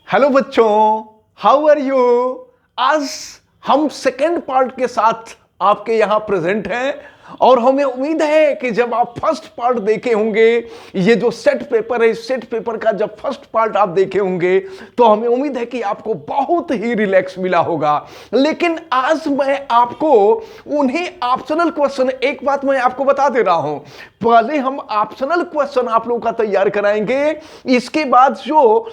Hello बच्चों, how are you. आज हम सेकेंड पार्ट के साथ आपके यहां प्रेजेंट हैं और हमें उम्मीद है कि जब आप फर्स्ट पार्ट देखे होंगे, ये जो सेट पेपर है, इस सेट पेपर का जब फर्स्ट पार्ट आप देखे होंगे तो हमें उम्मीद है कि आपको बहुत ही रिलैक्स मिला होगा। लेकिन आज मैं आपको उन्हीं ऑप्शनल क्वेश्चन, एक बात मैं आपको बता दे रहा हूं, पहले हम ऑप्शनल क्वेश्चन आप लोगों का तैयार कराएंगे, इसके बाद जो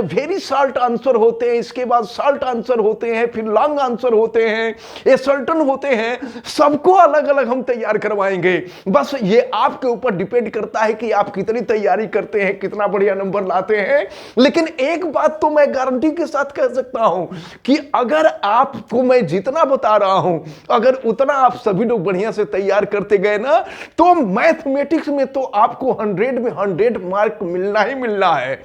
वेरी शॉर्ट आंसर होते हैं, इसके बाद शॉर्ट आंसर होते हैं, फिर लॉन्ग आंसर होते हैं, ये सर्टन होते हैं, सबको अलग अलग हम तैयार करवाएंगे। बस ये आपके ऊपर डिपेंड करता है कि आप कितनी तैयारी करते हैं, कितना बढ़िया नंबर लाते हैं। लेकिन एक बात तो मैं गारंटी के साथ कह सकता हूं कि अगर आपको मैं जितना बता रहा हूं, अगर उतना आप सभी लोग बढ़िया से तैयार करते गए ना, तो मैथमेटिक्स में तो आपको 100 में 100 मार्क मिलना ही मिलना है।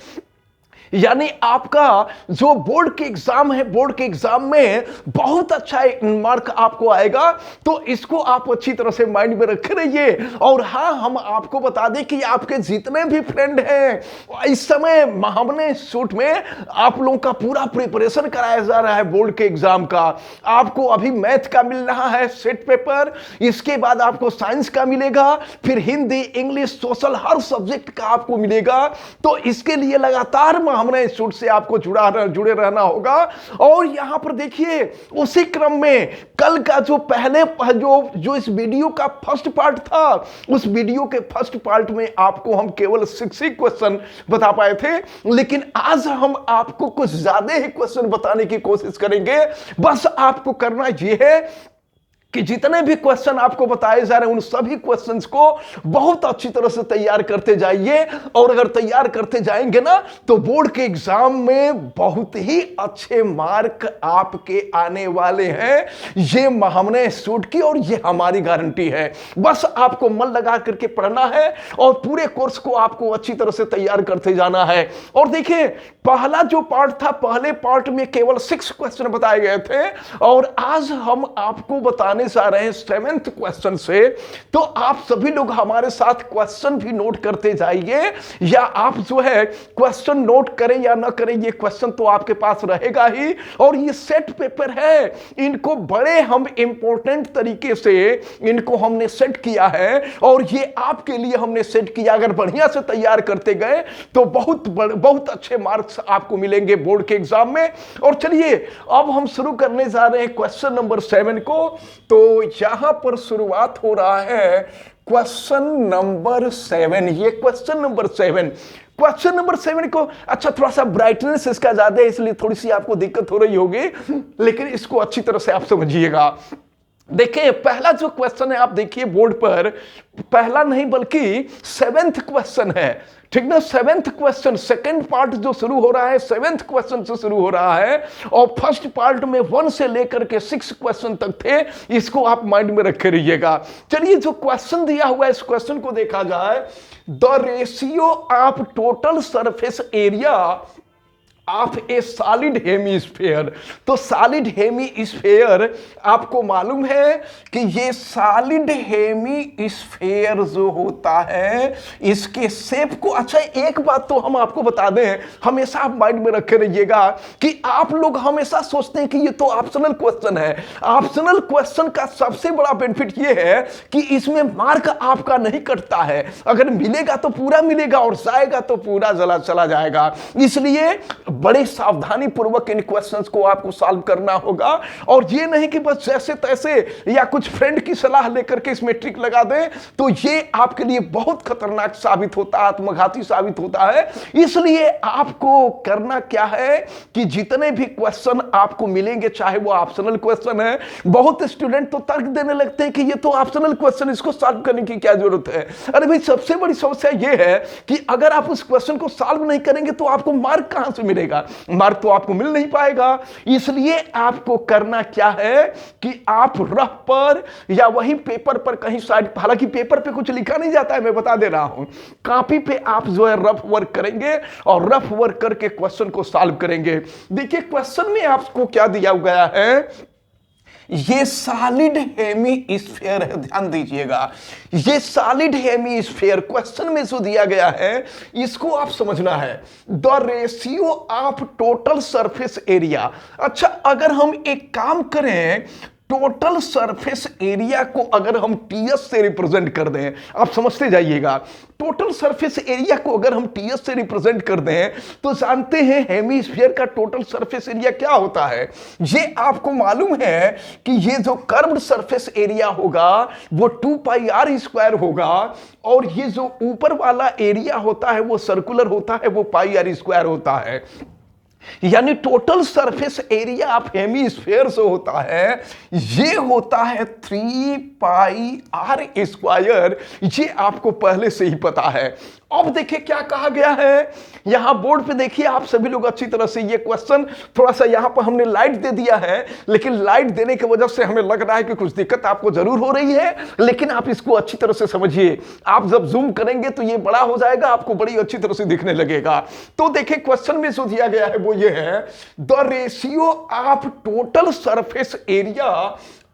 यानी आपका जो बोर्ड के एग्जाम है, बोर्ड के एग्जाम में बहुत अच्छा मार्क आपको आएगा। तो इसको आप अच्छी तरह से माइंड में रखे रहिए। और हाँ, हम आपको बता दें कि आपके जितने भी फ्रेंड हैं, इस समय हमने शूट में आप लोगों का पूरा प्रिपरेशन कराया जा रहा है बोर्ड के एग्जाम का। आपको अभी मैथ का मिल रहा है सेट पेपर, इसके बाद आपको साइंस का मिलेगा, फिर हिंदी, इंग्लिश, सोशल, हर सब्जेक्ट का आपको मिलेगा। तो इसके लिए लगातार हमने इंस्टीट्यूट से आपको जुड़े रहना होगा। और यहां पर देखिए, उसी क्रम में कल का जो पहले जो इस वीडियो का फर्स्ट पार्ट था, उस वीडियो के फर्स्ट पार्ट में आपको हम केवल 6 ही क्वेश्चन बता पाए थे। लेकिन आज हम आपको कुछ ज्यादा ही क्वेश्चन बताने की कोशिश करेंगे। बस आपको करना यह है कि जितने भी क्वेश्चन आपको बताए जा रहे हैं, उन सभी क्वेश्चंस को बहुत अच्छी तरह से तैयार करते जाइए। और अगर तैयार करते जाएंगे ना, तो बोर्ड के एग्जाम में बहुत ही अच्छे मार्क आपके आने वाले हैं। ये हमने शूट की और ये हमारी गारंटी है। बस आपको मन लगा करके पढ़ना है और पूरे कोर्स को आपको अच्छी तरह से तैयार करते जाना है। और देखिए, पहला जो पार्ट था, पहले पार्ट में केवल 6 क्वेश्चन बताए गए थे और आज हम आपको बताने जा रहे हैं 7th क्वेश्चन से। तो आप सभी लोग हमारे साथ क्वेश्चन भी नोट करते जाइए, या आप जो है क्वेश्चन नोट करें या ना करें, ये क्वेश्चन तो आपके पास रहेगा ही। और ये सेट पेपर है, इनको बड़े हम इंपॉर्टेंट तरीके से इनको हमने सेट किया है और ये आपके लिए हमने सेट किया। अगर बढ़िया से तैयार करते गए तो बहुत अच्छे मार्क्स आपको मिलेंगे बोर्ड के एग्जाम में। और चलिए, अब हम शुरू करने जा रहे हैं क्वेश्चन नंबर 7 को। तो यहां पर शुरुआत हो रहा है क्वेश्चन नंबर 7। ये क्वेश्चन नंबर 7, क्वेश्चन नंबर 7 को, अच्छा थोड़ा सा ब्राइटनेस इसका ज्यादा है, इसलिए थोड़ी सी आपको दिक्कत हो रही होगी, लेकिन इसको अच्छी तरह से आप समझिएगा। देखिए, पहला जो क्वेश्चन है, आप देखिए बोर्ड पर, पहला नहीं बल्कि 7th क्वेश्चन है, ठीक ना। 7th क्वेश्चन, सेकंड पार्ट जो शुरू हो रहा है 7th क्वेश्चन से शुरू हो रहा है। और फर्स्ट पार्ट में 1 से लेकर के 6 क्वेश्चन तक थे, इसको आप माइंड में रखे रहिएगा। चलिए, जो क्वेश्चन दिया हुआ है, इस क्वेश्चन को देखा जाए। The ratio of total surface area of A solid hemisphere. तो सॉलिड हेमीस्फेयर, आपको मालूम है कि ये सॉलिड हेमीस्फेयर जो होता है, इसके शेप को, अच्छा एक बात तो हम आपको बता दें, हमेशा आप माइंड में रखे रहिएगा कि आप लोग हमेशा सोचते हैं कि ये तो ऑप्शनल क्वेश्चन है। ऑप्शनल क्वेश्चन का सबसे बड़ा बेनिफिट ये है कि इसमें मार्क आपका नहीं कटता है। अगर मिलेगा तो पूरा मिलेगा और जाएगा तो पूरा चला जाएगा। इसलिए बड़े सावधानी पूर्वक इन क्वेश्चंस को आपको सॉल्व करना होगा। और ये नहीं कि बस जैसे तैसे या कुछ फ्रेंड की सलाह लेकर के इसमें ट्रिक लगा दें, तो ये आपके लिए बहुत खतरनाक साबित होता है, आत्मघाती साबित होता है। इसलिए आपको करना क्या है कि जितने भी क्वेश्चन आपको मिलेंगे, चाहे वो ऑप्शनल क्वेश्चन है, बहुत स्टूडेंट तो तर्क देने लगते हैं कि ये तो ऑप्शनल क्वेश्चन, इसको सॉल्व करने की क्या जरूरत है। अरे भाई, सबसे बड़ी समस्या ये है कि अगर आप उस क्वेश्चन को सॉल्व नहीं करेंगे तो आपको मार्क कहां से मिलेगा, मार्क तो आपको मिल नहीं पाएगा। इसलिए आपको करना क्या है कि आप रफ पर या वही पेपर पर कहीं साइड, हालांकि पेपर पे कुछ लिखा नहीं जाता है, मैं बता दे रहा हूं, कॉपी पे आप जो है रफ वर्क करेंगे और रफ वर्क करके क्वेश्चन को सॉल्व करेंगे। देखिए, क्वेश्चन में आपको क्या दिया गया है, ये सॉलिड हेमीस्फीयर है, ध्यान दीजिएगा। ये सॉलिड हेमीस्फीयर क्वेश्चन में जो दिया गया है इसको आप समझना है। The ratio of total surface area. अच्छा, अगर हम एक काम करें, टोटल सरफेस एरिया को अगर हम टीएस से रिप्रेजेंट कर दें, आप समझते जाइएगा, टोटल सरफेस एरिया को अगर हम टीएस से रिप्रेजेंट कर दें तो जानते हैं हेमीस्फीयर का टोटल सरफेस एरिया क्या होता है। ये आपको मालूम है कि ये जो कर्व्ड सरफेस एरिया होगा वो 2 पाई आर स्क्वायर होगा, और ये जो ऊपर वाला एरिया होता है वो सर्कुलर होता है, वो पाई आर स्क्वायर होता है। यानी total surface area of hemisphere जो होता है ये होता है 3 पाई आर स्क्वायर। ये आपको पहले से ही पता है। अब देखिए क्या कहा गया है, यहां बोर्ड पे देखिए आप सभी लोग अच्छी तरह से। ये क्वेश्चन थोड़ा सा यहां पर हमने लाइट दे दिया है, लेकिन लाइट देने की वजह से हमें लग रहा है कि कुछ दिक्कत आपको जरूर हो रही है, लेकिन आप इसको अच्छी तरह से समझिए। आप जब जूम करेंगे तो ये बड़ा हो जाएगा, आपको बड़ी अच्छी तरह से दिखने लगेगा। तो देखिए क्वेश्चन में जो दिया गया है वो ये है, the ratio of total surface area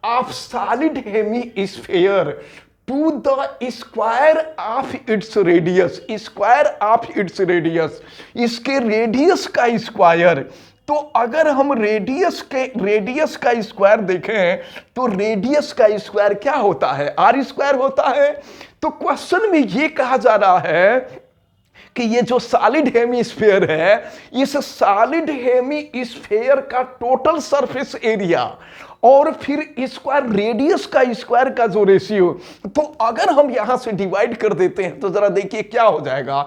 of solid hemisphere to the square of its radius, square of its radius, इसके रेडियस का स्क्वायर। तो अगर हम रेडियस का स्क्वायर देखें तो रेडियस का स्क्वायर क्या होता है, आर स्क्वायर होता है। तो क्वेश्चन में ये कहा जा रहा है कि ये जो सॉलिड हेमीस्फीयर है, इस सॉलिड हेमीस्फीयर का टोटल सरफेस एरिया और फिर स्क्वायर रेडियस का स्क्वायर का जो रेशियो, तो अगर हम यहां से डिवाइड कर देते हैं तो जरा देखिए क्या हो जाएगा।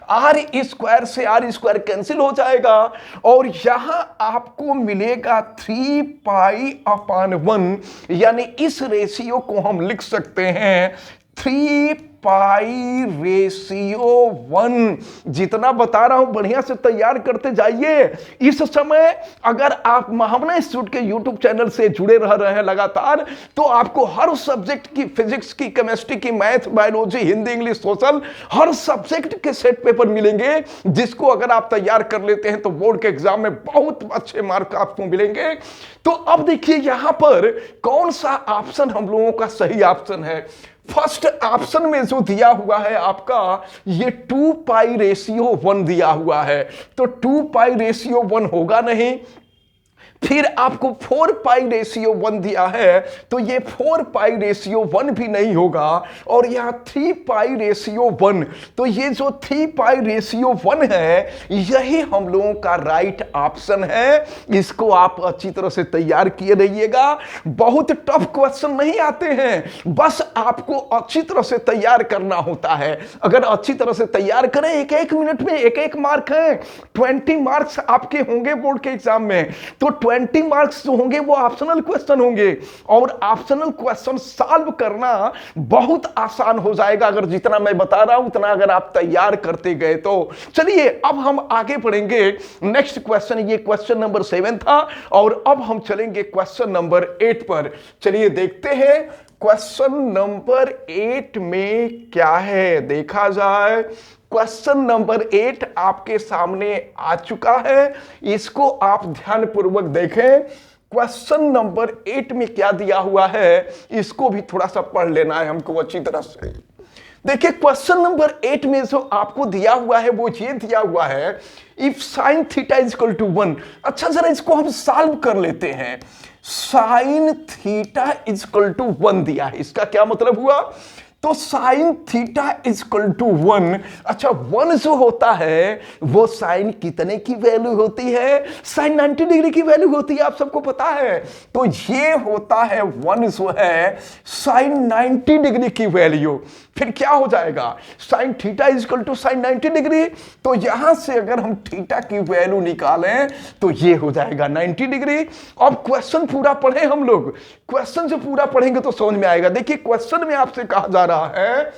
आर स्क्वायर से आर स्क्वायर कैंसिल हो जाएगा और यहां आपको मिलेगा 3 पाई अपॉन 1, यानी इस रेशियो को हम लिख सकते हैं 3 पाई रेशियो 1। जितना बता रहा हूं बढ़िया से तैयार करते जाइए। इस समय अगर आप महावना इंस्टीट्यूट के यूट्यूब चैनल से जुड़े रह रहे हैं लगातार, तो आपको हर सब्जेक्ट की, फिजिक्स की, केमिस्ट्री की, math, biology, Hindi, English, social, हर सब्जेक्ट के सेट पेपर मिलेंगे, जिसको अगर आप तैयार कर लेते हैं तो बोर्ड के एग्जाम में बहुत अच्छे मार्क आपको मिलेंगे। तो अब देखिए यहां पर कौन सा ऑप्शन हम लोगों का सही ऑप्शन है। फर्स्ट ऑप्शन में जो दिया हुआ है आपका ये 2 पाई रेशियो 1 दिया हुआ है, तो 2 पाई रेशियो 1 होगा नहीं। फिर आपको 4 पाई रेशियो 1 दिया है, तो ये 4 पाई रेशियो 1 भी नहीं होगा, और यहां 3 पाई रेशियो 1, तो ये जो 3 पाई रेशियो 1 है यही हम लोगों का राइट ऑप्शन है। इसको आप अच्छी तरह से तैयार किए रहिएगा। बहुत टफ क्वेश्चन नहीं आते हैं, बस आपको अच्छी तरह से तैयार करना होता है। अगर अच्छी तरह से तैयार करें, एक एक मिनट में एक एक मार्क है, 20 मार्क्स आपके होंगे बोर्ड के एग्जाम में, तो 20 मार्क्स जो होंगे वो ऑप्शनल क्वेश्चन होंगे, और ऑप्शनल क्वेश्चन सॉल्व करना बहुत आसान हो जाएगा अगर जितना मैं बता रहा हूं उतना अगर आप तैयार करते गए तो। चलिए अब हम आगे बढ़ेंगे नेक्स्ट क्वेश्चन। ये क्वेश्चन नंबर 7 था, और अब हम चलेंगे क्वेश्चन नंबर 8 पर। चलिए देखते हैं क्वेश्चन नंबर 8 में क्या है, देखा जाए। क्वेश्चन नंबर 8 आपके सामने आ चुका है, इसको आप ध्यानपूर्वक देखें। क्वेश्चन नंबर 8 में क्या दिया हुआ है इसको भी थोड़ा सा पढ़ लेना है हमको अच्छी तरह से। देखिए क्वेश्चन नंबर 8 में जो आपको दिया हुआ है वो ये दिया हुआ है, if sine theta is equal to 1। अच्छा जरा इसको हम सॉल्व कर लेते हैं। Sine theta is equal to 1 दिया है, इसका क्या मतलब हुआ, तो sine theta is equal to 1। अच्छा 1 जो होता है वो साइन कितने की वैल्यू होती है, साइन 90 डिग्री की वैल्यू होती है, आप सबको पता है। तो ये होता है 1 जो है साइन 90 डिग्री की वैल्यू। फिर क्या हो जाएगा, sine theta is equal to sine 90 degree, तो यहां से अगर हम थीटा की वैल्यू निकालें तो ये हो जाएगा 90 डिग्री। अब क्वेश्चन पूरा पढ़े हम लोग, क्वेश्चन जो पूरा पढ़ेंगे तो समझ में आएगा। देखिए क्वेश्चन में आपसे कहा जा रहा है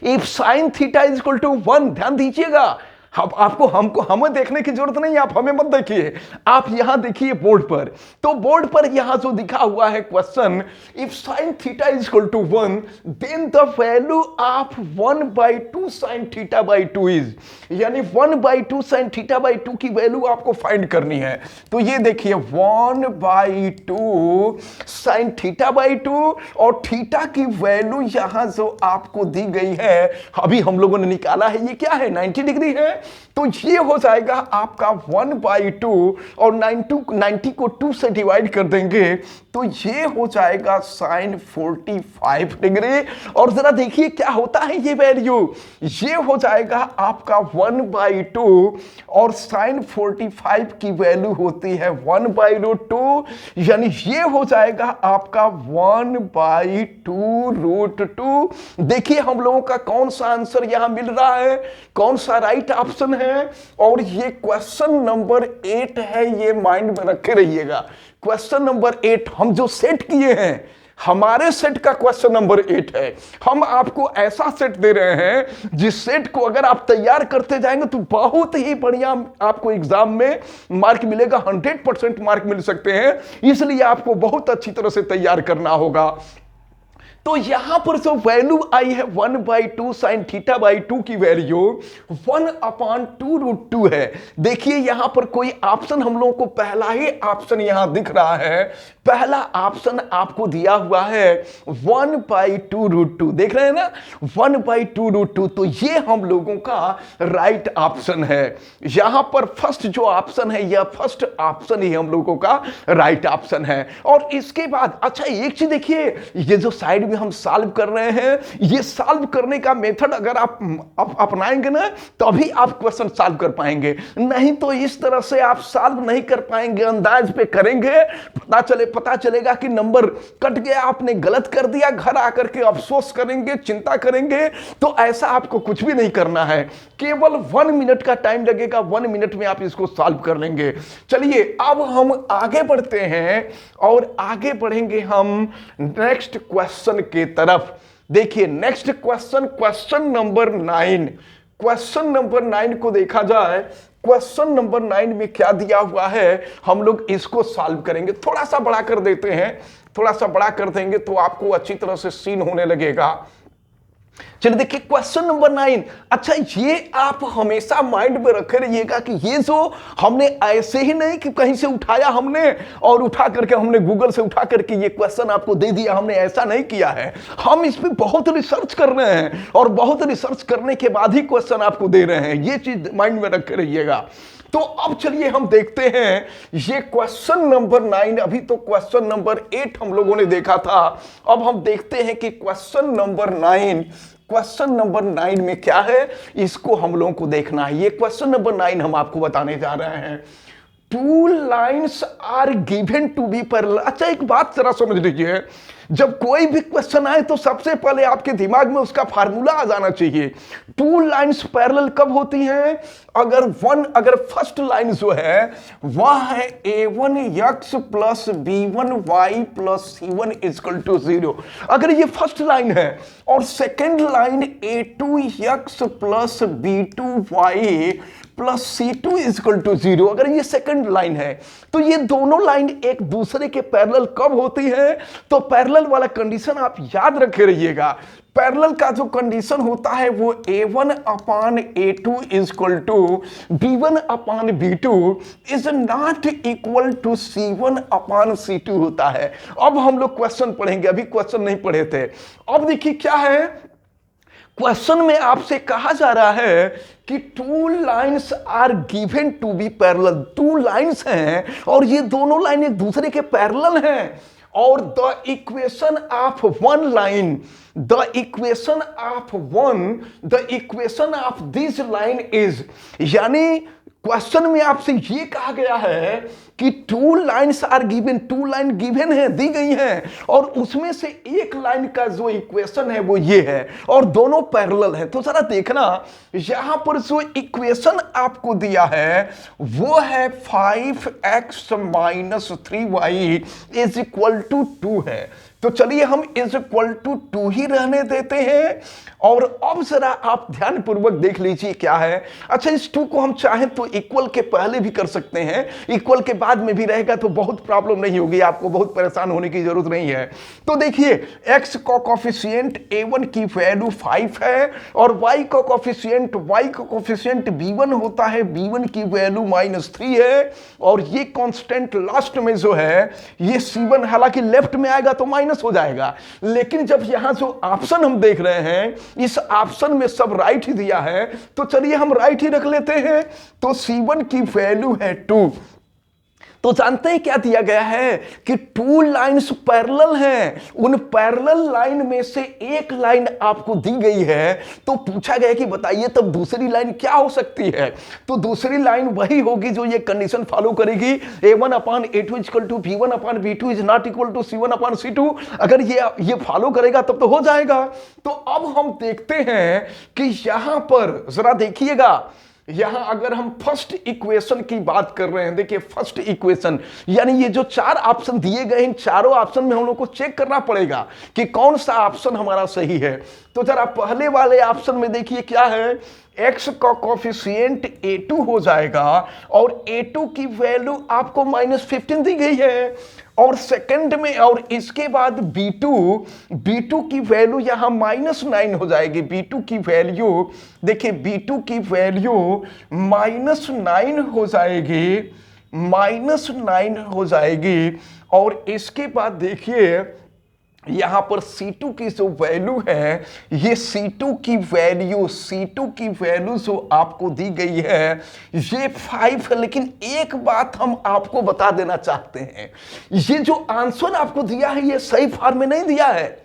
if sine theta is equal to 1, ध्यान दीजिएगा, अब आपको हमको हमें देखने की जरूरत नहीं है, आप हमें मत देखिए, आप यहां देखिए बोर्ड पर। तो बोर्ड पर यहां जो दिखा हुआ है question, if sine theta is equal to 1 then the value of 1/2 sine theta by 2 is, यानी 1/2 साइन थीटा बाई 2 की वैल्यू आपको फाइंड करनी है। तो ये देखिए 1/2 साइन थीटा बाई 2 और थीटा की वैल्यू यहां जो आपको दी गई है, अभी हम लोगों ने निकाला है, ये क्या है 90 डिग्री है। तो ये हो जाएगा आपका 1/2 और 90 को 2 से डिवाइड कर देंगे तो ये हो जाएगा साइन 45 डिग्री। और जरा देखिए क्या होता है ये वैल्यू, ये हो जाएगा आपका 1/2 और साइन 45 की वैल्यू होती है 1/2, यानी ये हो जाएगा आपका 1/2√2। देखिए हम लोगों का कौन सा आंसर यहां मिल रहा है, कौन सा राइट ऑप्शन है, और ये क्वेश्चन नंबर 8 है, ये माइंड में रखे रहिएगा। क्वेश्चन नंबर 8 हम जो सेट किए हैं, हमारे सेट का क्वेश्चन नंबर 8 है। हम आपको ऐसा सेट दे रहे हैं जिस सेट को अगर आप तैयार करते जाएंगे तो बहुत ही बढ़िया आपको एग्जाम में मार्क मिलेगा, 100% मार्क मिल सकते हैं। इसलिए आपको बहुत अच्छी तरह से तैयार करना होगा। तो यहां पर जो वैल्यू आई है 1/2 साइन थीटा बाई 2 की वैल्यू 1/2√2 है। देखिए यहां पर कोई ऑप्शन हम लोगों को पहला ही ऑप्शन यहां दिख रहा है, पहला ऑप्शन आपको दिया हुआ है 1/2√2, देख रहे हैं ना 1/2√2। तो ये हम लोगों का राइट ऑप्शन है। यहां पर फर्स्ट जो ऑप्शन है, यह फर्स्ट ऑप्शन ही हम लोगों का राइट ऑप्शन है। और इसके बाद अच्छा एक चीज देखिए, ये जो साइड में हम सॉल्व कर रहे हैं, ये सॉल्व करने का मेथड अगर आप अपनाएंगे ना तभी आप क्वेश्चन सॉल्व कर पाएंगे, नहीं तो इस तरह से आप सॉल्व नहीं कर पाएंगे। अंदाज पे करेंगे, पता चलेगा कि नंबर कट गया, आपने गलत कर दिया, घर आकर के अफसोस करेंगे, चिंता करेंगे। तो ऐसा आपको कुछ भी नहीं करना है, केवल 1 मिनट का टाइम लगेगा, 1 मिनट में आप इसको सॉल्व कर लेंगे। चलिए अब हम आगे बढ़ते हैं और आगे बढ़ेंगे हम नेक्स्ट क्वेश्चन के तरफ। देखिए next question, question number 9। Question number 9 को देखा जाए, क्वेश्चन नंबर 9 में क्या दिया हुआ है, हम लोग इसको सॉल्व करेंगे। थोड़ा सा बड़ा कर देते हैं, थोड़ा सा बड़ा कर देंगे तो आपको अच्छी तरह से सीन होने लगेगा। चलिए देखिए क्वेश्चन नंबर 9। अच्छा ये आप हमेशा माइंड में रखे रहिएगा कि ये जो हमने ऐसे ही नहीं कि कहीं से उठाया हमने और उठा करके हमने गूगल से उठा करके ये क्वेश्चन आपको दे दिया, हमने ऐसा नहीं किया है। हम इस पे बहुत रिसर्च कर रहे हैं और बहुत रिसर्च करने के बाद ही क्वेश्चन आपको दे रहे हैं, ये चीज माइंड में रखे रहिएगा। तो अब चलिए हम देखते हैं ये क्वेश्चन नंबर 9। अभी तो क्वेश्चन नंबर 8 हम लोगों ने देखा था, अब हम देखते हैं कि क्वेश्चन नंबर 9, क्वेश्चन नंबर 9 में क्या है, इसको हम लोगों को देखना है। ये क्वेश्चन नंबर 9 हम आपको बताने जा रहे हैं। 2 lines are given to be parallel. अच्छा एक बात जरा समझ लीजिए, जब कोई भी क्वेश्चन आए तो सबसे पहले आपके दिमाग में उसका फार्मूला आ जाना चाहिए। 2 लाइन्स पैरेलल कब होती हैं, अगर फर्स्ट लाइन जो है वह है a1x plus b1y plus c1 equal to 0, अगर ये फर्स्ट लाइन है, और second line a2x plus b2y plus c2 equal to 0, अगर ये सेकंड लाइन है, तो ये दोनों लाइन एक दूसरे के पैरेलल कब होती है। तो पैरेलल वाला कंडीशन आप याद रखे रहिएगा। पैरेलल का जो कंडीशन होता है वो a1/a2 equal to b1/b2 is not equal to c1/c2 होता है। अब हम लोग क्वेश्चन पढ़ेंगे, अभी क्वेश्चन नहीं पढ़े थे। अब देखिए क्या है, क्वेश्चन में आपसे कहा जा रहा है कि 2 lines are given to be parallel. 2 lines हैं और ये दोनों लाइन एक दूसरे के पैरेलल हैं, और the equation of one line, the equation of this line is, यानी क्वेश्चन में आपसे ये कहा गया है कि 2 lines are given, 2 line given है, दी गई हैं, और उसमें से एक लाइन का जो इक्वेशन है वो ये है और दोनों पैरेलल है। तो जरा देखना यहां पर जो इक्वेशन आपको दिया है वो है 5x - 3y is equal to 2 है। तो चलिए हम इज इक्वल टू 2 ही रहने देते हैं। और अब जरा आप ध्यान पूर्वक देख लीजिए क्या है। अच्छा, इस 2 को हम चाहें तो इक्वल के पहले भी कर सकते हैं, इक्वल के बाद में भी रहेगा तो बहुत प्रॉब्लम नहीं होगी, आपको बहुत परेशान होने की जरूरत नहीं है। तो देखिए x का कोफिशिएंट a1 की वैल्यू 5 है और y का कोफिशिएंट b1 होता है, b1 की वैल्यू -3 है। और ये कांस्टेंट लास्ट में जो है ये c1, हालांकि लेफ्ट में आएगा तो माइनस हो जाएगा, लेकिन जब यहां जो ऑप्शन हम देख रहे हैं इस ऑप्शन में सब राइट ही दिया है, तो चलिए हम राइट ही रख लेते हैं। तो c1 की वैल्यू है 2। तो जानते हैं क्या दिया गया है कि 2 लाइन्स पैरेलल हैं, उन पैरेलल लाइन में से एक लाइन आपको दी गई है। तो पूछा गया कि बताइए तब दूसरी लाइन क्या हो सकती है। तो दूसरी लाइन वही होगी जो ये कंडीशन फॉलो करेगी, a1/a2 equal to b1/b2 is not equal to c1/c2। अगर ये फॉलो करेगा तब तो हो जाएगा। तो अब हम देखते हैं कि यहां पर जरा देखिएगा, यहां अगर हम फर्स्ट इक्वेशन की बात कर रहे हैं, देखिए फर्स्ट इक्वेशन यानी ये जो 4 ऑप्शन दिए गए इन चारों ऑप्शन में हम लोग को चेक करना पड़ेगा कि कौन सा ऑप्शन हमारा सही है। तो जरा पहले वाले ऑप्शन में देखिए क्या है, x का कोफिशिएंट a2 हो जाएगा और a2 की वैल्यू आपको -15 दी गई है। और सेकंड में और इसके बाद b2 की वैल्यू यहां -9 हो जाएगी। b2 की वैल्यू देखिए, b2 की वैल्यू -9 हो जाएगी, -9 हो जाएगी। और इसके बाद देखिए यहां पर C2 की जो वैल्यू है, ये C2 की वैल्यू जो आपको दी गई है ये 5 है। लेकिन एक बात हम आपको बता देना चाहते हैं, ये जो आंसर आपको दिया है ये सही फॉर्म में नहीं दिया है।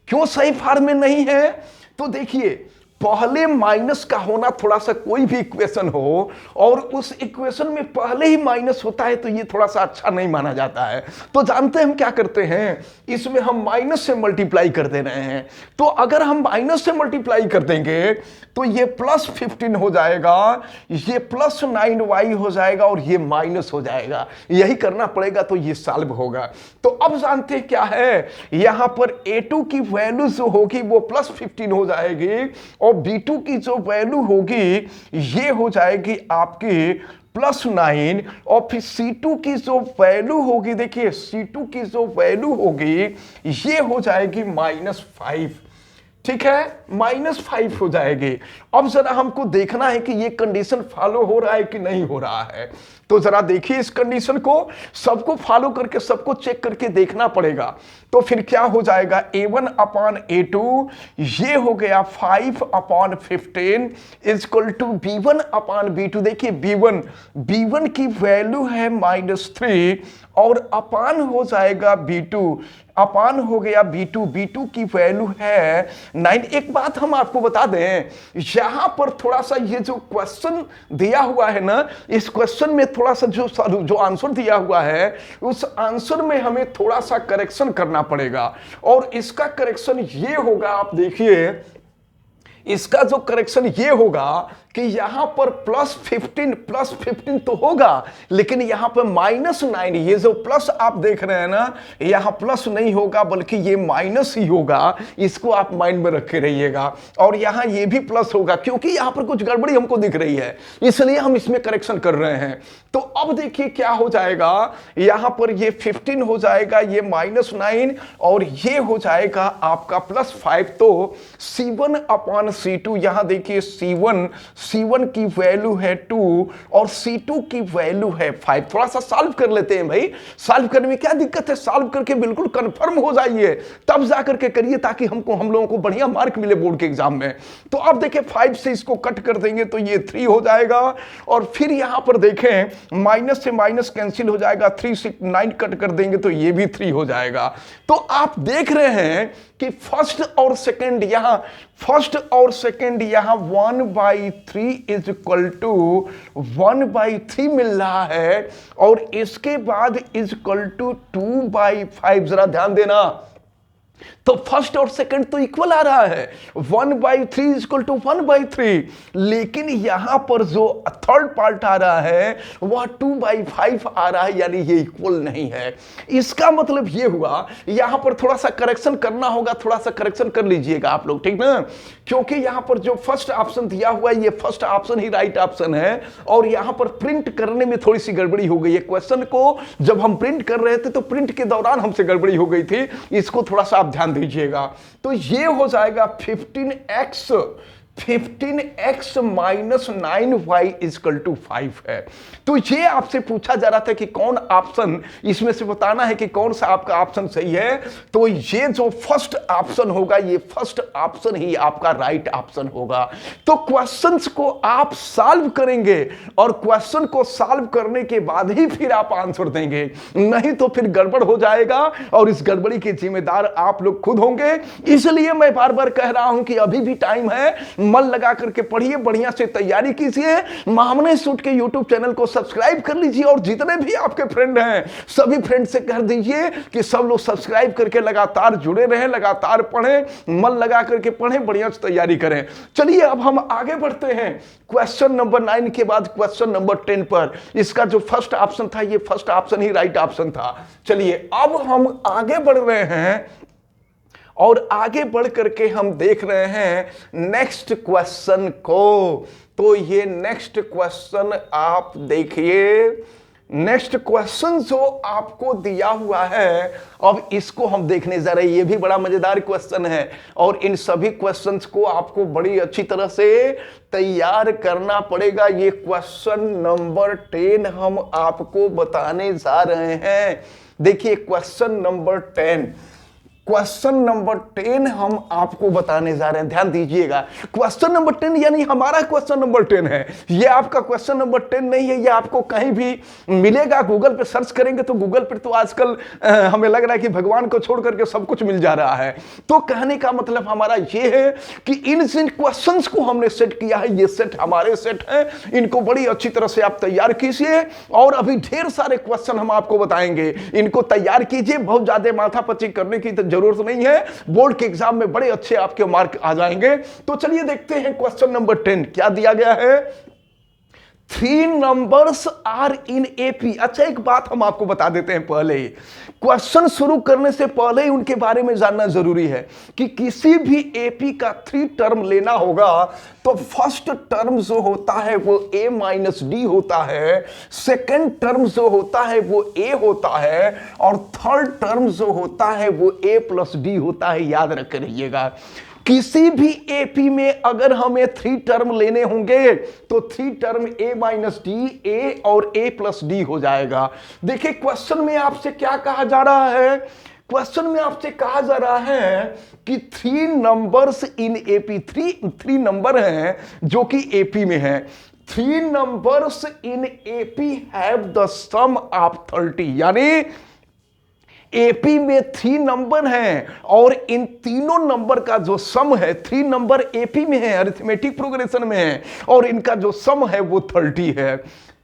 क्यों सही फॉर्म में नहीं है? तो देखिए पहले माइनस का होना, थोड़ा सा कोई भी इक्वेशन हो और उस इक्वेशन में पहले ही माइनस होता है तो ये थोड़ा सा अच्छा नहीं माना जाता है। तो जानते हैं हम क्या करते हैं, इसमें हम माइनस से मल्टीप्लाई कर दे रहे हैं। तो अगर हम माइनस से मल्टीप्लाई कर देंगे तो ये +15 हो जाएगा, ये +9y हो जाएगा और ये माइनस हो जाएगा। यही करना पड़ेगा तो ये सॉल्व होगा। तो अब जानते हैं क्या है, यहां पर a2 की वैल्यू जो होगी वो +15 हो जाएगी और b2 की जो वैल्यू होगी ये हो जाएगी आपकी +9 और फिर c2 की जो वैल्यू होगी, देखिए c2 की जो वैल्यू होगी ये हो जाएगी -5। ठीक है, -5 हो जाएगी। अब जरा हमको देखना है कि ये कंडीशन फॉलो हो रहा है कि नहीं हो रहा है। तो जरा देखिए इस कंडीशन को, सबको फॉलो करके सबको चेक करके देखना पड़ेगा। तो फिर क्या हो जाएगा, a1/a2 ये हो गया 5/15 इक्वल टू b1/b2। देखिए b1 की वैल्यू है -3 और अपान हो जाएगा b2, अपान हो गया b2 की वैल्यू है 9। एक बात हम आपको बता दें, यहां पर थोड़ा सा ये जो क्वेश्चन दिया हुआ है ना, इस क्वेश्चन में थोड़ा सा जो आंसर दिया हुआ है उस आंसर में हमें थोड़ा सा करेक्शन करना पड़ेगा। और इसका करेक्शन ये होगा, आप देखिए इसका जो करेक्शन ये होगा कि यहां पर +15 तो होगा, लेकिन यहां पर -9, ये जो प्लस आप देख रहे हैं ना, यहां प्लस नहीं होगा बल्कि ये माइनस ही होगा। इसको आप माइंड में रखे रहिएगा। और यहां ये भी प्लस होगा क्योंकि यहां पर कुछ गड़बड़ी हमको दिख रही है, इसलिए हम इसमें करेक्शन कर रहे हैं। तो अब देखिए क्या हो जाएगा, यहां पर ये 15 हो जाएगा, ये -9 और ये हो जाएगा आपका +5। तो C1/C2, यहां देखिए C1 की वैल्यू है 2 और C2 की वैल्यू है 5। थोड़ा सा सॉल्व कर लेते हैं भाई, सॉल्व करने में क्या दिक्कत है, सॉल्व करके बिल्कुल कंफर्म हो जाइए तब जाकर के करिए ताकि हम लोगों को बढ़िया मार्क मिले बोर्ड के एग्जाम में। तो अब देखिए 5 से इसको कट कर देंगे तो ये 3 हो जाएगा। और फिर यहां पर देखें माइनस से माइनस कैंसिल हो जाएगा, 3 से 9 कट कर देंगे तो ये भी 3 हो जाएगा। तो आप देख रहे हैं कि फर्स्ट और सेकंड यहां 1/3 इज इक्वल टू 1/3 मिल रहा है और इसके बाद इज इक्वल टू 2/5। जरा ध्यान देना, तो फर्स्ट और सेकंड तो इक्वल आ रहा है, 1/3 इक्वल टू 1/3, लेकिन यहां पर जो थर्ड पार्ट आ रहा है वह 2/5 आ रहा है, यानी ये इक्वल नहीं है। इसका मतलब ये हुआ, यहां पर थोड़ा सा करेक्शन करना होगा, थोड़ा सा करेक्शन कर लीजिएगा आप लोग, ठीक ना, क्योंकि यहां पर जो फर्स्ट ऑप्शन दिया हुआ है ये फर्स्ट ऑप्शन ही राइट ऑप्शन है, और यहां पर प्रिंट करने में थोड़ी सी गड़बड़ी हो गई है। क्वेश्चन को जब हम प्रिंट कर रहे थे तो प्रिंट के दौरान हमसे गड़बड़ी हो गई थी, इसको थोड़ा सा आप ध्यान दीजिएगा। तो ये हो जाएगा 15x minus 9y equal to 5 है। तो ये आपसे पूछा जा रहा था कि कौन ऑप्शन, इसमें से बताना है कि कौन सा आपका ऑप्शन सही है। तो ये जो फर्स्ट ऑप्शन होगा, ये फर्स्ट ऑप्शन ही आपका राइट ऑप्शन होगा। तो क्वेश्चंस को आप सॉल्व करेंगे और क्वेश्चन को सॉल्व करने के बाद ही फिर आप आंसर देंगे, नहीं तो फिर गड़बड़ हो जाएगा और इस गड़बड़ी के जिम्मेदार आप लोग खुद होंगे। इसलिए मैं बार बार कह रहा हूं कि अभी भी टाइम है, मन लगा करके पढ़िए, बढ़िया से तैयारी कीजिए। महामना इंस्टीट्यूट के यूट्यूब चैनल को सब्सक्राइब कर लीजिए और जितने भी आपके फ्रेंड हैं सभी फ्रेंड से कह दीजिए कि सब लोग सब्सक्राइब करके लगातार जुड़े रहें, लगातार पढ़ें, मन लगा करके पढ़ें, बढ़िया से तैयारी करें। चलिए अब हम आगे बढ़ते हैं क्वेश्चन नंबर 9 के बाद क्वेश्चन नंबर 10 पर। इसका जो फर्स्ट ऑप्शन था ये फर्स्ट ऑप्शन ही राइट ऑप्शन था। चलिए अब हम आगे बढ़ रहे हैं और आगे बढ़ करके हम देख रहे हैं नेक्स्ट क्वेश्चन को। तो ये नेक्स्ट क्वेश्चन आप देखिए, नेक्स्ट क्वेश्चन जो आपको दिया हुआ है, अब इसको हम देखने जा रहे हैं। ये भी बड़ा मजेदार क्वेश्चन है और इन सभी क्वेश्चंस को आपको बड़ी अच्छी तरह से तैयार करना पड़ेगा। ये क्वेश्चन नंबर 10 हम आपको बताने जा रहे हैं। देखिए क्वेश्चन नंबर 10, क्वेश्चन नंबर 10 हम आपको बताने जा रहे हैं, ध्यान दीजिएगा। क्वेश्चन नंबर 10 यानी हमारा क्वेश्चन नंबर 10 है, ये आपका क्वेश्चन नंबर 10 नहीं है। ये आपको कहीं भी मिलेगा, गूगल पे सर्च करेंगे तो गूगल पे तो आजकल हमें लग रहा है कि भगवान को छोड़ करके सब कुछ मिल जा रहा है। तो कहने का मतलब हमारा ये है कि इन जिन क्वेश्चंस को हमने सेट किया है, ये सेट हमारे सेट है, इनको बड़ी अच्छी तरह से आप तैयार कीजिए और अभी ढेर सारे क्वेश्चन हम आपको बताएंगे, इनको तैयार कीजिए। बहुत ज्यादा माथापच्ची करने की जरूरत नहीं है, बोर्ड के एग्जाम में बड़े अच्छे आपके मार्क आ जाएंगे। तो चलिए देखते हैं क्वेश्चन नंबर 10 क्या दिया गया है। 3 नंबर्स आर इन एपी। अच्छा एक बात हम आपको बता देते हैं, पहले ही क्वेश्चन शुरू करने से पहले ही उनके बारे में जानना जरूरी है कि किसी भी एपी का 3 टर्म लेना होगा तो फर्स्ट टर्म जो होता है वो a माइनस डी होता है, सेकेंड टर्म जो होता है वो a होता है और थर्ड टर्म जो होता है वो a प्लस डी होता है। याद रख रहिएगा, किसी भी एपी में अगर हमें 3 टर्म लेने होंगे तो 3 term a minus D, a और a प्लस डी हो जाएगा। देखिए क्वेश्चन में आपसे क्या कहा जा रहा है, क्वेश्चन में आपसे कहा जा रहा है कि 3 नंबर्स इन एपी, 3 नंबर हैं जो कि एपी में हैं। 3 numbers in AP have the sum of 30, यानी एपी में 3 नंबर हैं और इन तीनों नंबर का जो सम है, 3 नंबर एपी में है, अरिथमेटिक प्रोग्रेशन में है और इनका जो सम है वो 30 है।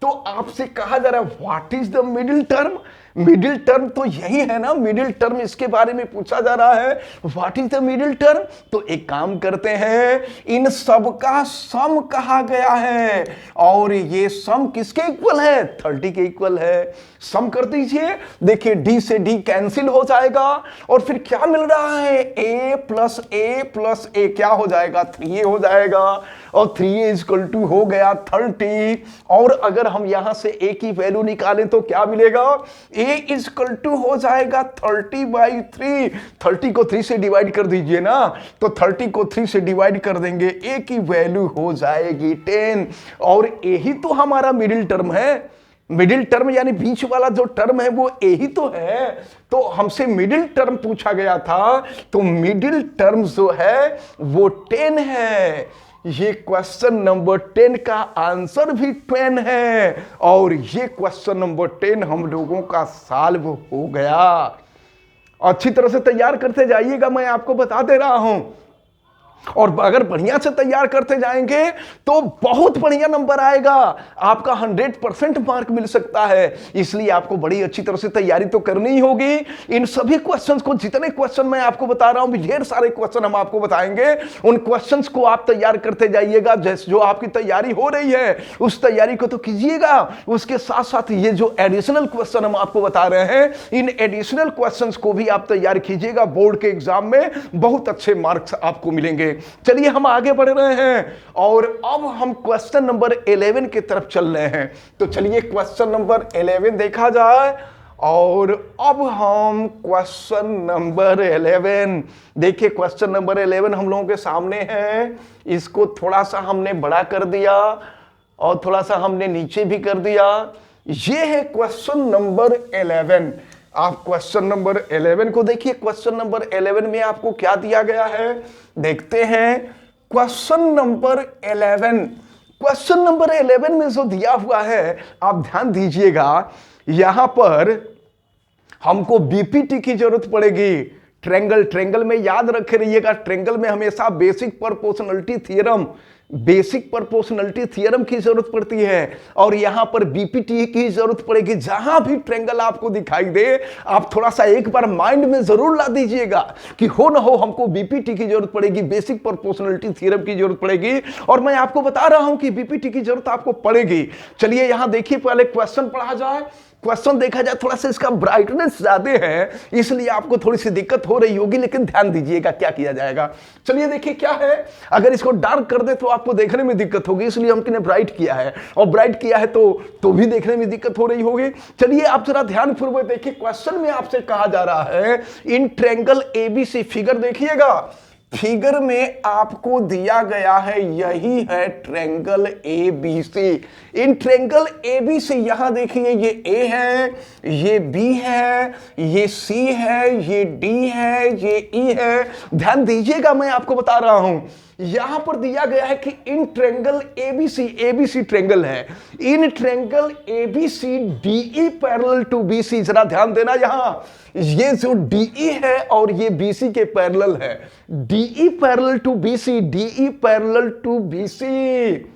तो आपसे कहा जा रहा है what is the middle term. Middle term तो यही है ना, मिडिल टर्म, इसके बारे में पूछा जा रहा है what is the middle term. तो एक काम करते हैं, इन सब का सम कहा गया है और ये सम किसके इक्वल है, 30 के इक्वल है। सम कर दीजिए, देखिए डी से डी कैंसिल हो जाएगा और फिर क्या मिल रहा है, a प्लस ए क्या हो जाएगा, 3a हो जाएगा और 3a इक्वल टू हो गया 30। और अगर हम यहां से a की वैल्यू निकालें तो क्या मिलेगा, a इक्वल टू हो जाएगा 30/3। 30 को 3 से डिवाइड कर दीजिए ना, तो 30 को 3 से डिवाइड कर देंगे, a की वैल्यू हो जाएगी 10 और यही तो हमारा मिडिल टर्म है। मिडिल टर्म यानी बीच वाला जो टर्म है वो यही तो है। तो हमसे मिडिल टर्म पूछा गया था, तो मिडिल टर्म जो है वो 10 है। ये क्वेश्चन नंबर 10 का आंसर भी 10 है और ये क्वेश्चन नंबर 10 हम लोगों का सॉल्व हो गया। अच्छी तरह से तैयार करते जाइएगा, मैं आपको बता दे रहा हूं। और अगर बढ़िया से तैयार करते जाएंगे तो बहुत बढ़िया नंबर आएगा, आपका 100% मार्क मिल सकता है। इसलिए आपको बड़ी अच्छी तरह से तैयारी तो करनी ही होगी। इन सभी क्वेश्चंस को, जितने क्वेश्चन मैं आपको बता रहा हूं, ढेर सारे क्वेश्चन हम आपको बताएंगे, उन क्वेश्चंस को आप तैयार करते जाइएगा। जैसे जो आपकी तैयारी हो रही है उस तैयारी को तो कीजिएगा, उसके साथ साथ ये जो एडिशनल क्वेश्चन हम आपको बता रहे हैं, इन एडिशनल क्वेश्चंस को भी आप तैयार कीजिएगा। बोर्ड के एग्जाम में बहुत अच्छे मार्क्स आपको मिलेंगे। चलिए हम आगे बढ़ रहे हैं और अब हम क्वेश्चन नंबर 11 की तरफ चल रहे हैं। तो चलिए क्वेश्चन नंबर 11 देखा जाए। और अब हम क्वेश्चन नंबर 11 देखिए, क्वेश्चन नंबर 11 हम लोगों के सामने है। इसको थोड़ा सा हमने बड़ा कर दिया और थोड़ा सा हमने नीचे भी कर दिया। ये है क्वेश्चन नंबर 11। आप क्वेश्चन नंबर 11 को देखिए। क्वेश्चन नंबर 11 में आपको क्या दिया गया है, देखते हैं। क्वेश्चन नंबर 11, क्वेश्चन नंबर 11 में जो दिया हुआ है आप ध्यान दीजिएगा। यहां पर हमको बीपीटी की जरूरत पड़ेगी। ट्रेंगल में याद रखे रहिएगा, ट्रेंगल में हमेशा बेसिक प्रोपोर्शनलिटी थ्योरम की जरूरत पड़ती है और यहां पर बीपीटी की जरूरत पड़ेगी। जहां भी ट्रेंगल आपको दिखाई दे, आप थोड़ा सा एक बार माइंड में जरूर ला दीजिएगा कि हो ना हो हमको बीपीटी की जरूरत पड़ेगी, बेसिक प्रोपोर्शनलिटी थ्योरम की जरूरत पड़ेगी। और मैं आपको बता रहा हूं कि बीपीटी की जरूरत आपको पड़ेगी। चलिए यहां देखिए, पहले क्वेश्चन पढ़ा जाए। क्वेश्चन देखा जाए, थोड़ा सा इसका ब्राइटनेस ज्यादा है इसलिए आपको थोड़ी सी दिक्कत हो रही होगी, लेकिन ध्यान दीजिएगा क्या किया जाएगा। चलिए देखिए क्या है। अगर इसको डार्क कर दे तो आपको देखने में दिक्कत होगी, इसलिए हमने ब्राइट किया है। और ब्राइट किया है तो भी देखने में दिक्कत हो रही होगी। चलिए आप जरा ध्यानपूर्वक देखिए। क्वेश्चन में आपसे कहा जा रहा है इन ट्रायंगल एबीसी, फिगर देखिएगा। फिगर में आपको दिया गया है, यही है ट्रायंगल एबीसी। इन ट्रायंगल एबीसी यहां देखिए, ये ए है, ये बी है, ये सी है, ये डी है, ये ई है। ध्यान दीजिएगा, मैं आपको बता रहा हूं। यहां पर दिया गया है कि इन ट्रायंगल एबीसी ट्रायंगल है। In triangle ABC DE parallel to BC, जरा ध्यान देना। यहां ये जो डीई है और ये बीसी के पैरेलल है। DE parallel to BC, DE parallel to BC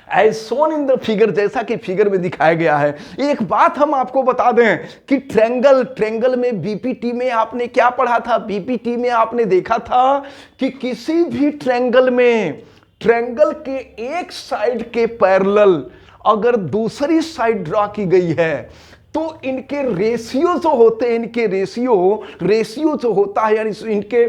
as shown in the figure, जैसा कि फिगर में दिखाया गया है। एक बात हम आपको बता दें कि ट्रायंगल में बीपीटी में आपने क्या पढ़ा था, बीपीटी में आपने देखा था कि किसी भी ट्रायंगल में ट्रायंगल के एक साइड के पैरेलल अगर दूसरी साइड ड्रॉ की गई है तो इनके रेशियो जो होते हैं, इनके रेशियो जो होता है, यानी इनके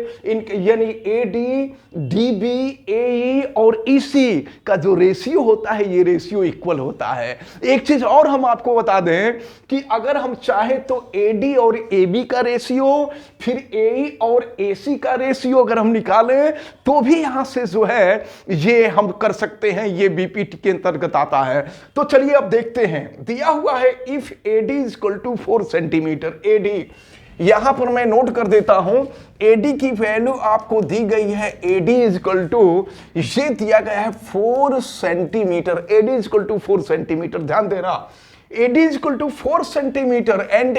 यानी एडी, डीबी, एई और ईसी का जो रेशियो होता है, ये रेशियो इक्वल होता है। एक चीज और हम आपको बता दें कि अगर हम चाहे तो एडी और एबी का रेशियो, फिर एई और एसी का रेशियो अगर हम निकालें तो भी यहां से जो है ये हम कर सकते हैं, ये बीपीटी के अंतर्गत आता है। तो चलिए अब देखते हैं। दिया हुआ है if AD equal to 4 centimetre, AD यहां पर मैं नोट कर देता हूं। एडी की वैल्यू आपको दी गई है, एडी इक्वल टू, ये दिया गया है 4 centimetre. AD equal to 4 centimetre, ध्यान देना। AD equal to 4 centimetre and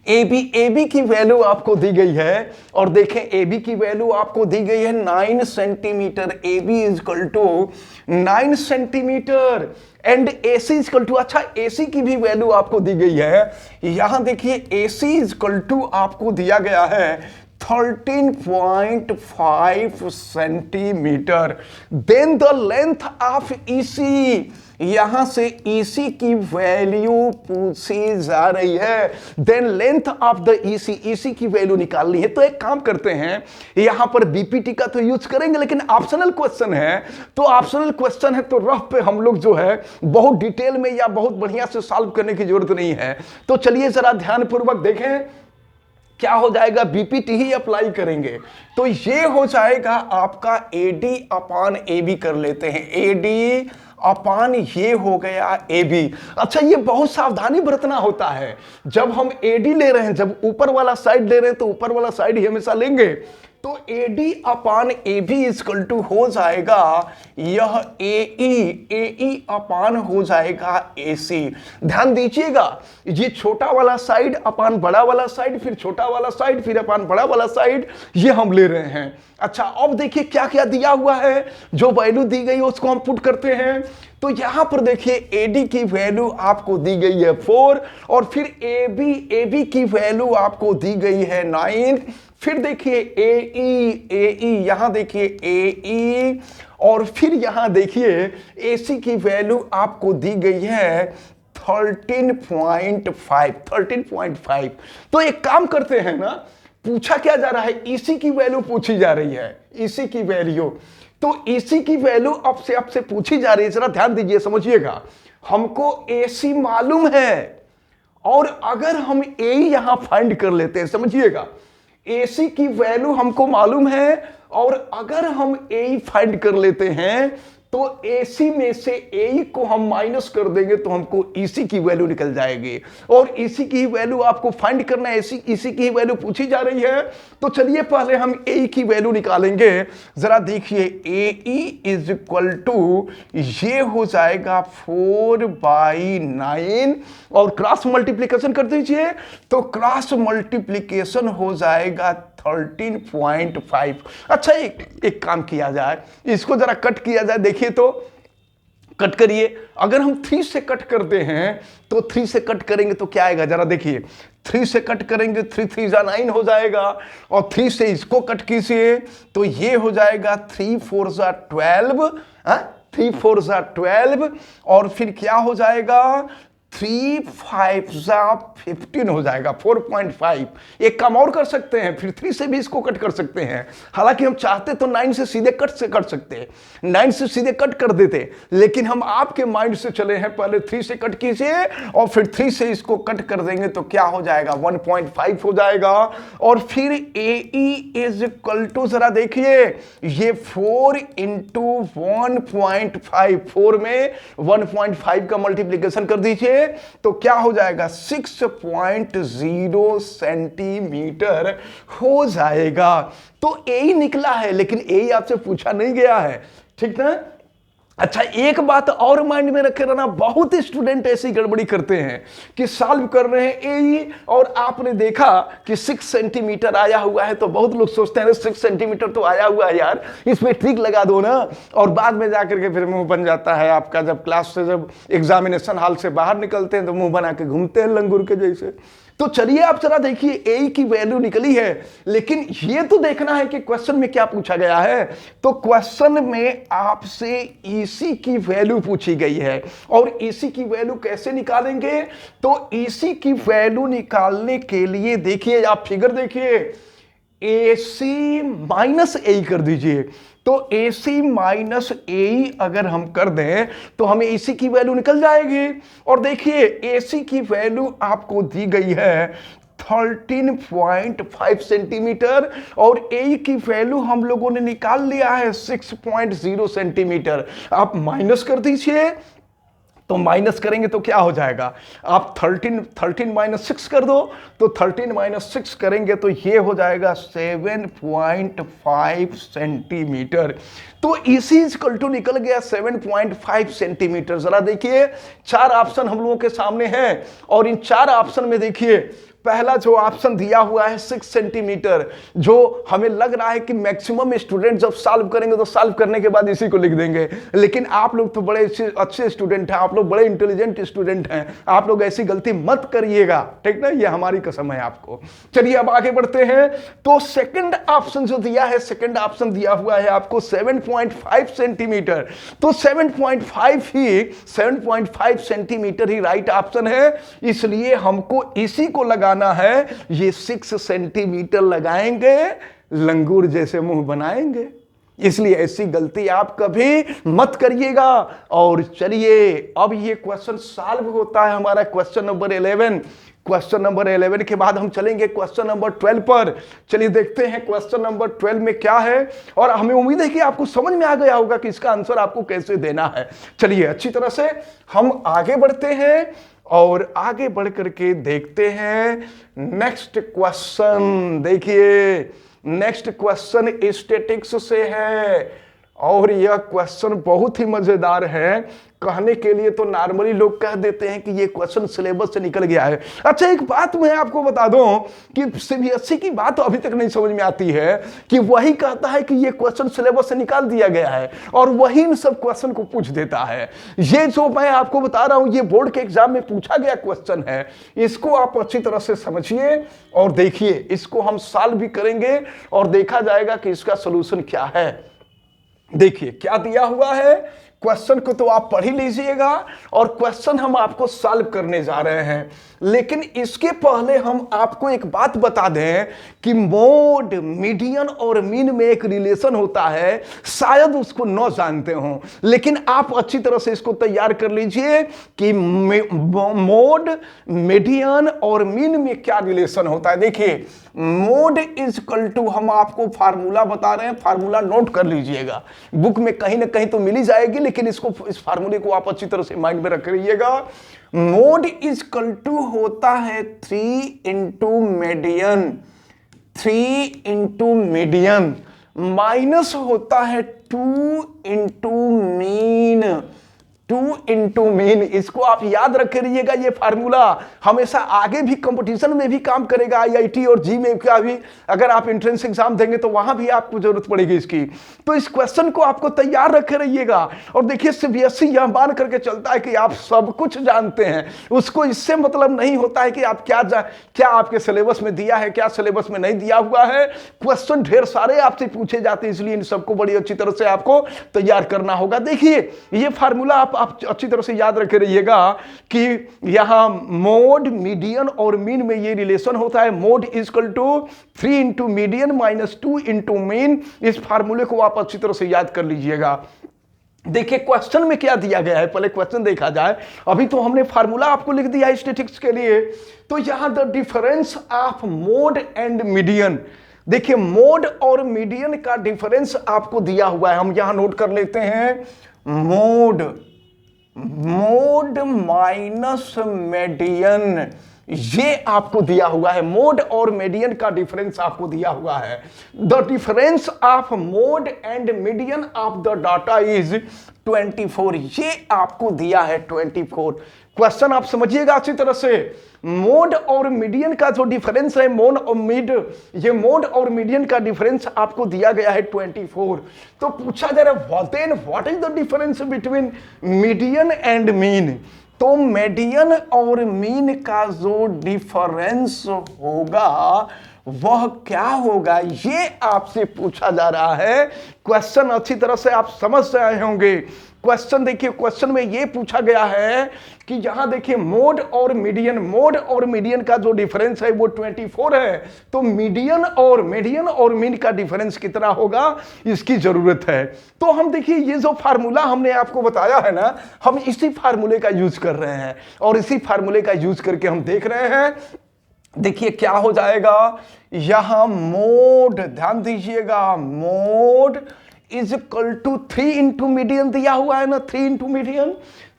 AB की वैल्यू आपको दी गई है। और देखें एबी की वैल्यू आपको दी गई है 9 centimetre. AB equal to 9 centimetre and AC equal to, अच्छा एसी की भी वैल्यू आपको दी गई है। यहां देखिए एसी इक्वल टू आपको दिया गया है 13.5 centimetre. Then the length of EC, यहां से ईसी की वैल्यू पूछी जा रही है। Then length of the EC की वैल्यू निकालनी है। तो एक काम करते हैं, यहां पर बीपीटी का तो यूज करेंगे, लेकिन ऑप्शनल क्वेश्चन है तो ऑप्शनल क्वेश्चन है तो रफ पे हम लोग जो है बहुत डिटेल में या बहुत बढ़िया से सॉल्व करने की जरूरत नहीं है। तो चलिए जरा ध्यानपूर्वक देखें क्या हो जाएगा। बीपीटी ही अप्लाई करेंगे तो ये हो जाएगा आपका एडी अपान एबी कर लेते हैं। एडी अपान ये हो गया एबी। अच्छा ये बहुत सावधानी बरतना होता है जब हम एडी ले रहे हैं, जब ऊपर वाला साइड ले रहे हैं तो ऊपर वाला साइड ही हमेशा लेंगे। तो AD upon AB equal to हो जाएगा यह AE अपान हो जाएगा AC। ध्यान दीजिएगा, ये छोटा वाला साइड अपान बड़ा वाला साइड, फिर छोटा वाला साइड, फिर अपान बड़ा वाला साइड, ये हम ले रहे हैं। अच्छा, अब देखिए क्या क्या दिया हुआ है, जो वैल्यू दी गई है उसको हम पुट करते हैं। तो यहां पर देखिए AD की वैल्यू आपको दी गई है 4, और फिर AB की वैल्यू आपको दी गई है 9। फिर देखिए AE यहां देखिए AE, और फिर यहां देखिए AC की वैल्यू आपको दी गई है 13.5। तो एक काम करते हैं ना, पूछा क्या जा रहा है, EC की वैल्यू पूछी जा रही है, EC की वैल्यू। तो EC की वैल्यू अब से आपसे पूछी जा रही है, जरा ध्यान दीजिए, समझिएगा। हमको AC मालूम है, और अगर हम A यहां फाइंड कर लेते हैं, समझिएगा, AC की वैल्यू हमको मालूम है, और अगर हम AE फाइंड कर लेते हैं तो AC में से AE को हम माइनस कर देंगे तो हमको EC की वैल्यू निकल जाएगी। और EC की वैल्यू आपको फाइंड करना है, EC की वैल्यू पूछी जा रही है। तो चलिए पहले हम AE की वैल्यू निकालेंगे। जरा देखिए, AE इज इक्वल टू ये हो जाएगा 4/9, और क्रॉस मल्टीप्लीकेशन कर दीजिए, तो क्रॉस मल्टीप्लीकेशन हो जाएगा 13.5। अच्छा, एक काम किया जाए, इसको जरा कट किया जाए, देखिए तो कट करिए। अगर हम 3 से कट करते हैं तो 3 से कट करेंगे तो क्या आएगा, जरा देखिए। 3 से कट करेंगे 3 3 जा 9 हो जाएगा, और 3 से इसको कट कीजिए तो ये हो जाएगा 3 4 जा 12, 3 4 जा 12, और फिर क्या हो जाएगा 3 5 जा 15 हो जाएगा 4.5। एक काम और कर सकते हैं, फिर 3 से भी इसको कट कर सकते हैं। हालांकि हम चाहते तो 9 से सीधे कट सकते हैं, 9 से सीधे कट कर देते, लेकिन हम आपके माइंड से चले हैं, पहले 3 से कट कीजिए और फिर 3 से इसको कट कर देंगे तो क्या हो जाएगा 1.5 हो जाएगा। और फिर AE इज इक्वल टू, जरा देखिए, ये 4 इंटू 1.5, 4 में 1.5 का मल्टीप्लीकेशन कर दीजिए तो क्या हो जाएगा 6.0 सेंटीमीटर हो जाएगा। तो ए निकला है, लेकिन ए आपसे पूछा नहीं गया है, ठीक ना। अच्छा, एक बात और माइंड में रखे रहना, बहुत स्टूडेंट ऐसी गड़बड़ी करते हैं कि सॉल्व कर रहे हैं ए और आपने देखा कि 6 सेंटीमीटर आया हुआ है, तो बहुत लोग सोचते हैं 6 सेंटीमीटर तो आया हुआ है यार, इसमें ट्रिक लगा दो ना, और बाद में जाकर के फिर मुंह बन जाता है आपका। जब क्लास से, जब एग्जामिनेशन हॉल से बाहर निकलते हैं तो मुंह बना के घूमते हैं लंगूर के जैसे। तो चलिए आप जरा देखिए, ए की वैल्यू निकली है, लेकिन ये तो देखना है कि क्वेश्चन में क्या पूछा गया है। तो क्वेश्चन में आपसे EC की वैल्यू पूछी गई है, और EC की वैल्यू कैसे निकालेंगे, तो EC की वैल्यू निकालने के लिए देखिए, आप फिगर देखिए, AC माइनस ए कर दीजिए। तो AC माइनस ए अगर हम कर दें तो हमें AC की वैल्यू निकल जाएगी। और देखिए, AC की वैल्यू आपको दी गई है 13.5 सेंटीमीटर, और A की वैल्यू हम लोगों ने निकाल लिया है 6.0 सेंटीमीटर। आप माइनस कर दीजिए, तो माइनस करेंगे तो क्या हो जाएगा, आप 13 माइनस 6 कर दो, तो 13 माइनस 6 करेंगे तो ये हो जाएगा 7.5 सेंटीमीटर। तो EC इक्वल टू निकल गया 7.5 सेंटीमीटर। जरा देखिए, 4 ऑप्शन हम लोगों के सामने हैं, और इन 4 ऑप्शन में देखिए, पहला जो ऑप्शन दिया हुआ है 6 सेंटीमीटर, जो हमें लग रहा है कि मैक्सिमम स्टूडेंट जब सॉल्व करेंगे तो सॉल्व करने के बाद इसी को लिख देंगे, लेकिन आप लोग तो बड़े अच्छे स्टूडेंट हैं, आप लोग बड़े इंटेलिजेंट स्टूडेंट हैं, आप लोग ऐसी गलती मत करिएगा, ठीक ना, ये हमारी कसम है आपको। चलिए अब आगे बढ़ते हैं। तो सेकंड ऑप्शन जो दिया है, सेकंड ऑप्शन दिया हुआ है आपको 7.5 सेंटीमीटर, तो 7.5 सेंटीमीटर ही राइट ऑप्शन है, इसलिए हमको इसी को लगा है, ये 6 सेंटीमीटर लगाएंगे, लंगूर जैसे मुंह बनाएंगे, इसलिए ऐसी गलती आप कभी मत करिएगा। और चलिए अब ये क्वेश्चन सॉल्व होता है हमारा क्वेश्चन नंबर 11। क्वेश्चन नंबर 11 के बाद हम चलेंगे क्वेश्चन नंबर 12 पर। चलिए देखते हैं क्वेश्चन नंबर 12 में क्या है, और हमें उम्मीद है कि आपको समझ में आ गया होगा कि इसका आंसर आपको कैसे देना है। चलिए अच्छी तरह से हम आगे बढ़ते हैं, और आगे बढ़ करके देखते हैं नेक्स्ट क्वेश्चन। देखिए नेक्स्ट क्वेश्चन स्टैटिक्स से है और यह क्वेश्चन बहुत ही मजेदार है। कहने के लिए तो नॉर्मली लोग कह देते हैं कि ये क्वेश्चन सिलेबस से निकल गया है। अच्छा, एक बात मैं आपको बता दूं कि सीबीएसई की बात तो अभी तक नहीं समझ में आती है कि वही कहता है कि ये क्वेश्चन सिलेबस से निकाल दिया गया है और वही इन सब क्वेश्चन को पूछ देता है। ये जो मैं आपको बता रहा हूं ये बोर्ड के एग्जाम में पूछा गया क्वेश्चन है, इसको आप अच्छी तरह से समझिए और देखिए, इसको हम सॉल्व भी करेंगे और देखा जाएगा कि इसका सोल्यूशन क्या है। देखिए क्या दिया हुआ है, क्वेश्चन को तो आप पढ़ ही लीजिएगा और क्वेश्चन हम आपको सॉल्व करने जा रहे हैं। लेकिन इसके पहले हम आपको एक बात बता दें कि मोड, मीडियन और मीन में एक रिलेशन होता है, शायद उसको न जानते हो, लेकिन आप अच्छी तरह से इसको तैयार कर लीजिए कि मोड, मीडियन और मीन में क्या रिलेशन होता है। देखिए, मोड इज इक्वल टू, हम आपको फार्मूला बता रहे हैं, फार्मूला नोट कर लीजिएगा, बुक में कहीं ना कहीं तो मिल ही जाएगी, लेकिन इसको, इस फार्मूले को आप अच्छी तरह से माइंड में रख लीजिएगा। मोड इज इक्वल टू होता है 3 into median, 3 into median minus होता है 2 इंटू मीन, 2 इंटू मीन। इसको आप याद रखे रहिएगा, ये फार्मूला हमेशा आगे भी कंपटीशन में भी काम करेगा, आईआईटी और जी में का भी, अगर आप एंट्रेंस एग्जाम देंगे तो वहां भी आपको जरूरत पड़ेगी इसकी। तो इस क्वेश्चन को आपको तैयार रखे रहिएगा और देखिए सीबीएसई यह मान करके चलता है कि आप सब कुछ जानते हैं, उसको इससे मतलब नहीं होता है कि आप क्या आपके सिलेबस में दिया है, क्या सिलेबस में नहीं दिया हुआ है। क्वेश्चन ढेर सारे आपसे पूछे जाते हैं, इसलिए इन सबको बड़ी अच्छी तरह से आपको तैयार करना होगा। देखिए ये फार्मूला आप अच्छी तरह से याद रखे रहिएगा कि यहां मोड, मीडियन और मीन में ये रिलेशन होता है। Mode is equal to 3 into median minus 2 into mean. इस फार्मूले को आप अच्छी तरह से याद कर लीजिएगा। देखिए क्वेश्चन में क्या दिया गया है, पहले क्वेश्चन देखा जाए। अभी तो हमने फार्मूला आपको लिख दिया है स्टैटिस्टिक्स के लिए। तो यहां the difference of mode and median, देखिए मोड और मीडियन का डिफरेंस आपको दिया हुआ है, हम यहां नोट कर लेते हैं। मोड माइनस मीडियन, ये आपको दिया हुआ है। मोड और मीडियन का डिफरेंस आपको दिया हुआ है। The difference of mode and median of the data is 24, ये आपको दिया है 24। क्वेश्चन आप समझिएगा अच्छी तरह से। मोड और मीडियन का जो डिफरेंस है, मोड और मिड, ये मोड और मीडियन का डिफरेंस आपको दिया गया है 24। तो पूछा जा रहा है what is the difference between median and mean. तो मीडियन और मीन का जो डिफरेंस होगा वह क्या होगा, ये आपसे पूछा जा रहा है। क्वेश्चन अच्छी तरह से आप समझ रहे होंगे। क्वेश्चन देखिए, क्वेश्चन में ये पूछा गया है कि यहां देखिए मोड और मीडियन का जो डिफरेंस है वो 24 है। तो मीडियन और मीन का डिफरेंस कितना होगा, इसकी जरूरत है। तो हम देखिए ये जो फार्मूला हमने आपको बताया है ना, हम इसी फार्मूले का यूज कर रहे हैं और इसी फार्मूले का यूज करके हम देख रहे हैं। देखिए क्या हो जाएगा, यहां मोड, ध्यान दीजिएगा, mode is equal to 3 into median दिया हुआ है ना, 3 इंटू मीडियन।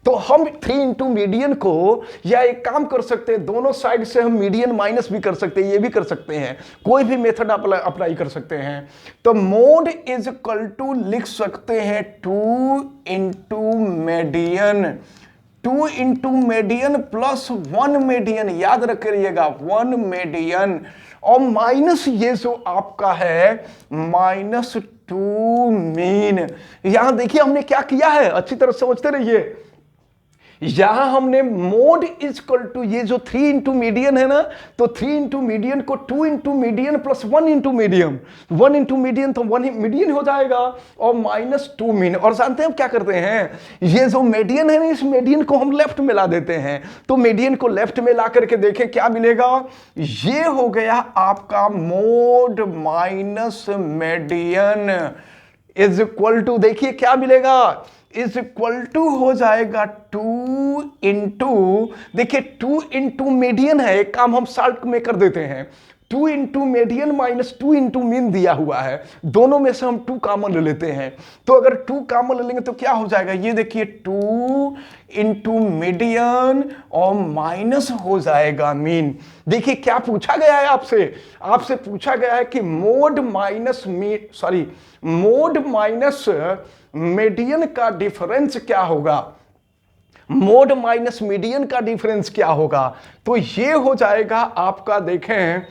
तो हम 3 इंटू मीडियन को, या एक काम कर सकते हैं, दोनों साइड से हम मीडियन माइनस भी कर सकते हैं, ये भी कर सकते हैं, कोई भी मेथड अप्लाई कर सकते हैं। तो मोड इज इक्वल टू लिख सकते हैं 2 into median, 2 into median plus 1 median, याद रखिएगा 1 मीडियन, और माइनस ये जो आपका है माइनस 2 मीन। यहां देखिए हमने क्या किया है, अच्छी तरह समझते रहिए। यहां हमने मोड इज इक्वल टू, ये जो 3 इंटू मीडियन है ना, तो 3 इंटू मीडियन को 2 into median plus 1 into median, 1 into median तो 1 मीडियन हो जाएगा, और माइनस 2 मीन। और जानते हैं क्या करते हैं, ये जो मीडियन है ना, इस मीडियन को हम लेफ्ट में ला देते हैं। तो मीडियन को लेफ्ट में ला करके देखें क्या मिलेगा, ये हो गया आपका mode minus median is equal to, देखिए क्या मिलेगा, इज इक्वल टू हो जाएगा 2 इंटू, देखिए 2 इंटू मीडियन है, एक काम हम सॉल्व में कर देते हैं, 2 into median minus 2 into mean दिया हुआ है, दोनों में से हम 2 कॉमन ले लेते हैं। तो अगर 2 कॉमन ले लेंगे तो क्या हो जाएगा, ये देखिए 2 इंटू मीडियन और माइनस हो जाएगा मीन। देखिए क्या पूछा गया है आपसे, आपसे पूछा गया है कि मोड माइनस मीडियन का डिफरेंस क्या होगा, मोड माइनस मीडियन का डिफरेंस क्या होगा। तो ये हो जाएगा आपका, देखें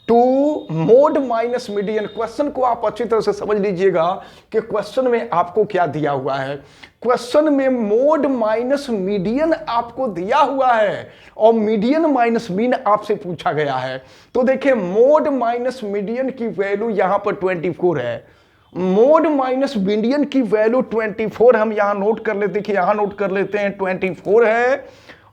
2 मोड माइनस मीडियन। क्वेश्चन को आप अच्छी तरह से समझ लीजिएगा कि क्वेश्चन में आपको क्या दिया हुआ है। क्वेश्चन में मोड माइनस मीडियन आपको दिया हुआ है और मीडियन माइनस मीन आपसे पूछा गया है। तो देखिए मोड माइनस मीडियन की वैल्यू यहां पर 24 है, मोड माइनस मीडियन की वैल्यू 24 हम यहां नोट कर लेते, देखिए यहां नोट कर लेते हैं 24 है,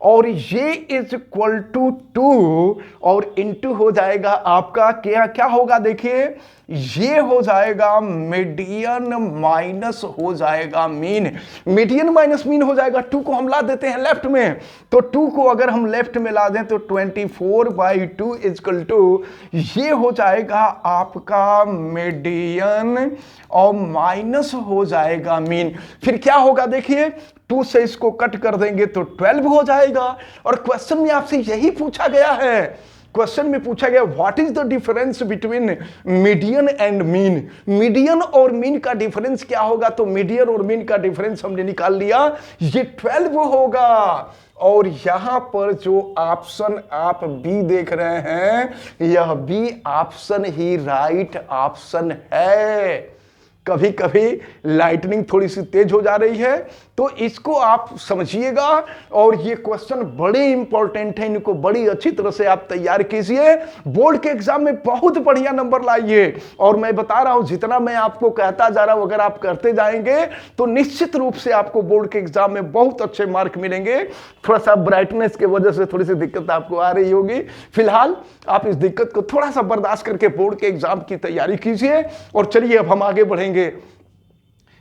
और ये इज इक्वल टू 2 और इंटू हो जाएगा आपका क्या क्या होगा, देखिए ये हो जाएगा मीडियन माइनस हो जाएगा मीन, मीडियन माइनस मीन हो जाएगा। 2 को हम ला देते हैं लेफ्ट में, तो 2 को अगर हम लेफ्ट में ला दें तो 24/2 इक्वल टू ये हो जाएगा आपका मीडियन और माइनस हो जाएगा मीन। फिर क्या होगा, देखिए 2 से इसको कट कर देंगे तो 12 हो जाएगा। और क्वेश्चन में आपसे यही पूछा गया है, क्वेश्चन में पूछा गया what is the difference between median and mean, median और मीन का डिफरेंस क्या होगा। तो मीडियन और मीन का डिफरेंस हमने निकाल लिया, ये 12 होगा। और यहां पर जो ऑप्शन आप बी देख रहे हैं, यह बी ऑप्शन ही राइट ऑप्शन है। कभी कभी लाइटनिंग थोड़ी सी तेज हो जा रही है, तो इसको आप समझिएगा। और ये क्वेश्चन बड़े इंपॉर्टेंट है, इनको बड़ी अच्छी तरह से आप तैयार कीजिए, बोर्ड के एग्जाम में बहुत बढ़िया नंबर लाइए। और मैं बता रहा हूं, जितना मैं आपको कहता जा रहा हूं, अगर आप करते जाएंगे तो निश्चित रूप से आपको बोर्ड के एग्जाम में बहुत अच्छे मार्क मिलेंगे। थोड़ा सा ब्राइटनेस की वजह से थोड़ी सी दिक्कत आपको आ रही होगी, फिलहाल आप इस दिक्कत को थोड़ा सा बर्दाश्त करके बोर्ड के एग्जाम की तैयारी कीजिए। और चलिए अब हम आगे बढ़ेंगे।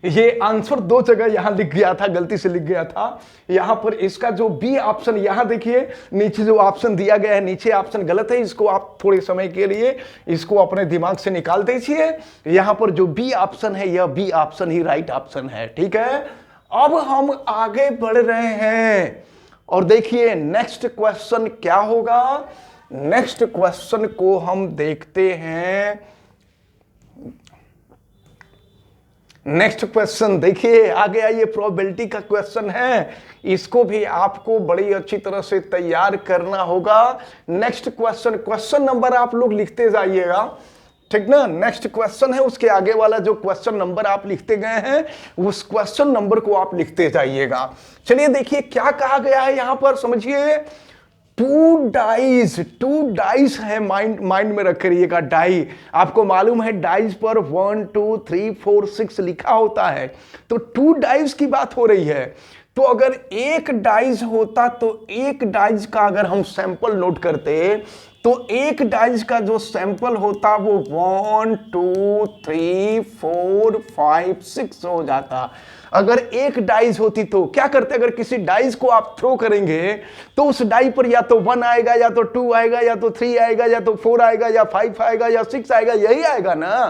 ये आंसर 2 जगह यहां लिख गया था, गलती से लिख गया था यहां पर। इसका जो बी ऑप्शन, यहां देखिए नीचे जो ऑप्शन दिया गया है, नीचे ऑप्शन गलत है, इसको आप थोड़े समय के लिए इसको अपने दिमाग से निकाल दीजिए। यहां पर जो बी ऑप्शन है, यह बी ऑप्शन ही राइट ऑप्शन है, ठीक है। अब हम आगे बढ़ रहे हैं और देखिए नेक्स्ट क्वेश्चन क्या होगा। नेक्स्ट क्वेश्चन को हम देखते हैं। नेक्स्ट क्वेश्चन देखिए आ गया, ये प्रोबेबिलिटी का क्वेश्चन है, इसको भी आपको बड़ी अच्छी तरह से तैयार करना होगा। नेक्स्ट क्वेश्चन, क्वेश्चन नंबर आप लोग लिखते जाइएगा, ठीक ना। नेक्स्ट क्वेश्चन है, उसके आगे वाला जो क्वेश्चन नंबर आप लिखते गए हैं, उस क्वेश्चन नंबर को आप लिखते जाइएगा। चलिए देखिए क्या कहा गया है यहां पर, समझिए। 2 डाइस है, माइंड में रख रखिएगा। डाई आपको मालूम है, डाइस पर 1 2 3 4 6 लिखा होता है, तो 2 डाइस की बात हो रही है। तो अगर एक डाइस होता, तो एक डाइस का अगर हम सैंपल नोट करते, तो एक डाइस का जो सैंपल होता वो 1 2 3 4 5 6 हो जाता। अगर एक डाइस होती तो क्या करते, अगर किसी डाइस को आप थ्रो करेंगे तो उस डाई पर या तो 1 आएगा, या तो 2 आएगा, या तो 3 आएगा, या तो 4 आएगा, या 5 आएगा, या 6 आएगा, यही आएगा ना।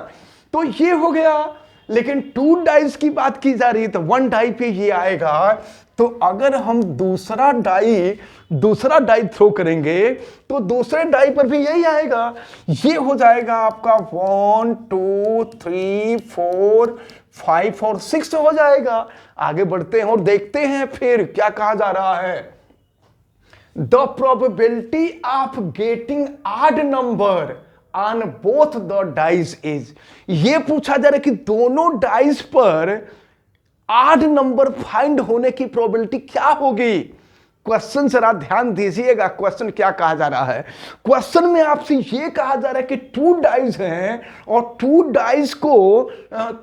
तो ये हो गया। लेकिन 2 डाइस की बात की जा रही है तो 1 डाई पे ये आएगा। तो अगर हम दूसरा डाई थ्रो करेंगे तो दूसरे डाई पर भी यही आएगा। ये हो जाएगा आपका 1 2 3 4 5 और 6 हो जाएगा। आगे बढ़ते हैं और देखते हैं फिर क्या कहा जा रहा है। The probability of getting odd number on both the dice is, ये पूछा जा रहा है कि दोनों डाइस पर ऑड नंबर फाइंड होने की प्रोबेबिलिटी क्या होगी। क्वेश्चन जरा ध्यान दीजिएगा, क्वेश्चन क्या कहा जा रहा है। क्वेश्चन में आपसे यह कहा जा रहा है कि 2 डाइस हैं और 2 डाइस को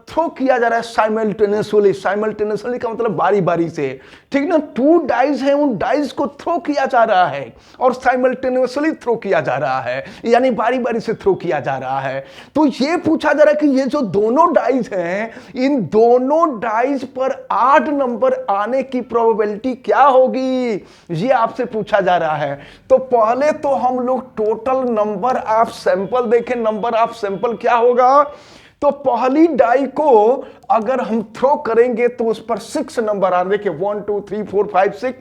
थ्रो किया जा रहा है साइमल्टेनियसली का मतलब बारी बारी से, ठीक ना। 2 डाइस हैं, उन डाइस को थ्रो किया जा रहा है और साइमल्टेनियसली थ्रो किया जा रहा है, यानी बारी बारी से थ्रो किया जा रहा है। तो यह पूछा जा रहा है कि ये जो दोनों डाइस हैं, इन दोनों डाइस पर ऑड नंबर आने की प्रोबेबिलिटी क्या होगी। ये आपसे पूछा जा रहा है। तो पहले तो हम लोग टोटल नंबर ऑफ सैंपल देखें। नंबर ऑफ सैंपल क्या होगा? तो पहली डाई को अगर हम थ्रो करेंगे तो उस पर 6 नंबर आ रहे हैं। देखिए 1 2 3 4 5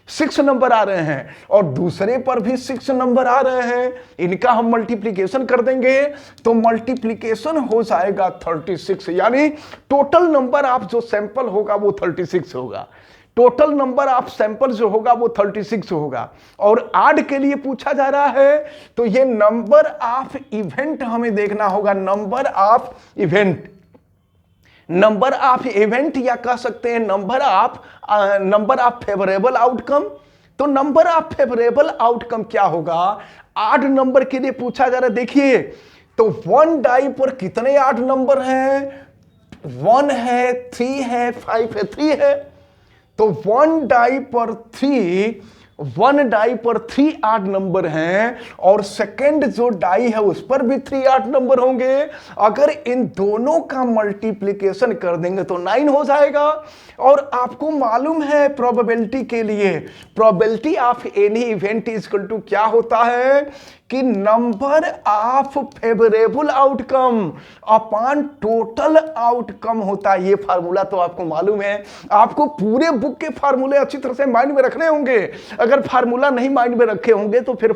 6 नंबर आ रहे हैं, और दूसरे पर भी 6 नंबर आ रहे हैं। इनका हम मल्टीप्लिकेशन कर देंगे तो मल्टीप्लिकेशन हो जाएगा 36, यानी टोटल नंबर ऑफ जो सैंपल होगा वो 36 होगा। टोटल नंबर ऑफ सैंपल जो होगा वो 36 होगा। और आड के लिए पूछा जा रहा है तो ये नंबर ऑफ इवेंट हमें देखना होगा। Number of event, number of event या कह सकते हैं नंबर ऑफ फेवरेबल आउटकम। तो नंबर ऑफ फेवरेबल आउटकम क्या होगा? 8 नंबर के लिए पूछा जा रहा है। देखिए तो 1 डाई पर कितने 8 नंबर हैं? 1 है, 3 है, 5 है, 3 है। तो 1 डाई पर 3 8 नंबर हैं, और सेकंड जो डाई है उस पर भी 3 8 नंबर होंगे। अगर इन दोनों का मल्टीप्लिकेशन कर देंगे तो 9 हो जाएगा। और आपको मालूम है प्रोबेबिलिटी के लिए, probability of any event is equal to क्या होता है कि number of favourable outcome upon total outcome होता है। ये फार्मूला तो आपको मालूम है। आपको पूरे बुक के फार्मूले अच्छी तरह से माइंड में रखने होंगे। अगर फार्मूला नहीं माइंड में रखे होंगे तो फिर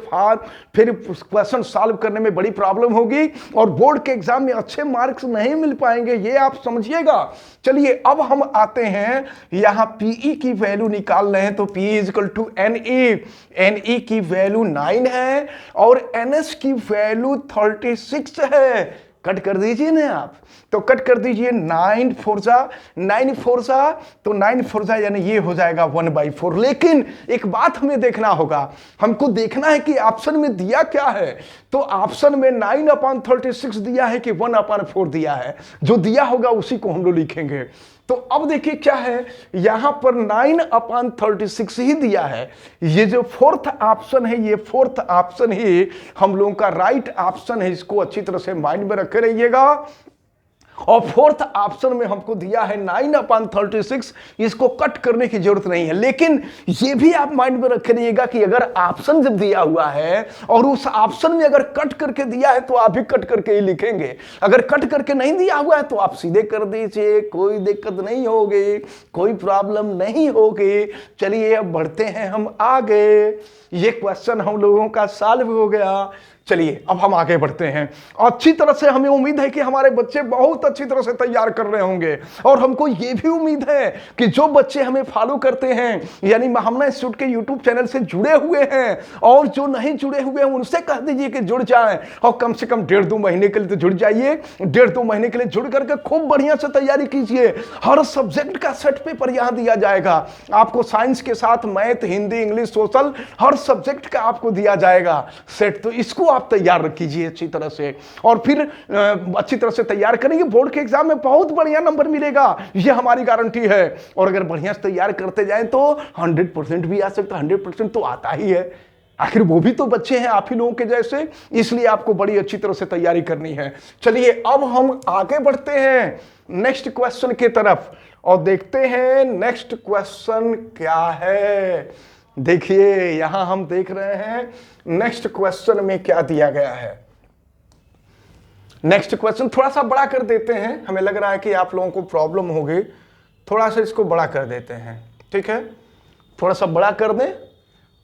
क्वेश्चन सॉल्व करने में बड़ी प्रॉब्लम होगी और बोर्ड के एग्जाम में अच्छे मार्क्स नहीं मिल पाएंगे, ये आप समझिएगा। चलिए अब हम आते हैं, यहां पीई की वैल्यू निकाल रहे हैं। तो P is equal to NE की वैल्यू 9 है और एनएस की वैल्यू 36 है। कट कर दीजिए ना आप, तो कट कर दीजिए 9 4 जा, तो 9 4 जा यानी ये हो जाएगा 1/4। लेकिन एक बात हमें देखना होगा, हमको देखना है कि ऑप्शन में दिया क्या है। तो ऑप्शन में 9/36 दिया है कि 1/4 दिया है। जो दिया होगा उसी को हम लोग लिखेंगे। तो अब देखिए क्या है, यहां पर 9/36 ही दिया है। ये जो फोर्थ ऑप्शन है, ये फोर्थ ऑप्शन ही हम लोगों का राइट ऑप्शन है। इसको अच्छी तरह से माइंड में रखे रहिएगा। और फोर्थ ऑप्शन में हमको दिया है 9/36, इसको कट करने की जरूरत नहीं है। लेकिन ये भी आप माइंड में रख रहिएगा कि अगर ऑप्शन जब दिया हुआ है और उस ऑप्शन में अगर कट करके दिया है तो आप भी कट करके ही लिखेंगे। अगर कट करके नहीं दिया हुआ है तो आप सीधे कर दीजिए, कोई दिक्कत नहीं होगी, कोई प्रॉब्लम नहीं होगी। चलिए अब बढ़ते हैं हम आगे। ये क्वेश्चन हम लोगों का सॉल्व हो गया। चलिए अब हम आगे बढ़ते हैं। अच्छी तरह से हमें उम्मीद है कि हमारे बच्चे बहुत अच्छी तरह से तैयार कर रहे होंगे, और हमको ये भी उम्मीद है कि जो बच्चे हमें फॉलो करते हैं, यानी महमना इंस्टीट्यूट के यूट्यूब चैनल से जुड़े हुए हैं, और जो नहीं जुड़े हुए हैं उनसे कह दीजिए कि जुड़ जाएं। और कम से कम 1.5-2 महीने के लिए तो जुड़ जाइए। 1.5-2 महीने के लिए जुड़ करके खूब बढ़िया से तैयारी कीजिए। हर सब्जेक्ट का सेट पेपर यहां दिया जाएगा आपको। साइंस के साथ मैथ, हिंदी, इंग्लिश, सोशल, हर सब्जेक्ट का आपको दिया जाएगा सेट। तो इसको आप तैयार रखिए अच्छी तरह से, और फिर अच्छी तरह से तैयार करेंगे। बोर्ड के एग्जाम में बहुत बढ़िया नंबर मिलेगा, यह हमारी गारंटी है। और अगर बढ़िया से तैयार करते जाएं तो 100% भी आ सकता है। 100% तो आता ही है, आखिर वो भी तो बच्चे हैं आप ही लोगों के जैसे, इसलिए आपको बड़ी अच्छी तरह से तैयारी करनी है। चलिए अब हम आगे बढ़ते हैं नेक्स्ट क्वेश्चन की तरफ और देखते हैं नेक्स्ट क्वेश्चन क्या है। देखिए यहां हम देख रहे हैं नेक्स्ट क्वेश्चन में क्या दिया गया है। नेक्स्ट क्वेश्चन थोड़ा सा बड़ा कर देते हैं, हमें लग रहा है कि आप लोगों को प्रॉब्लम होगी। थोड़ा सा इसको बड़ा कर देते हैं, ठीक है। थोड़ा सा बड़ा कर दें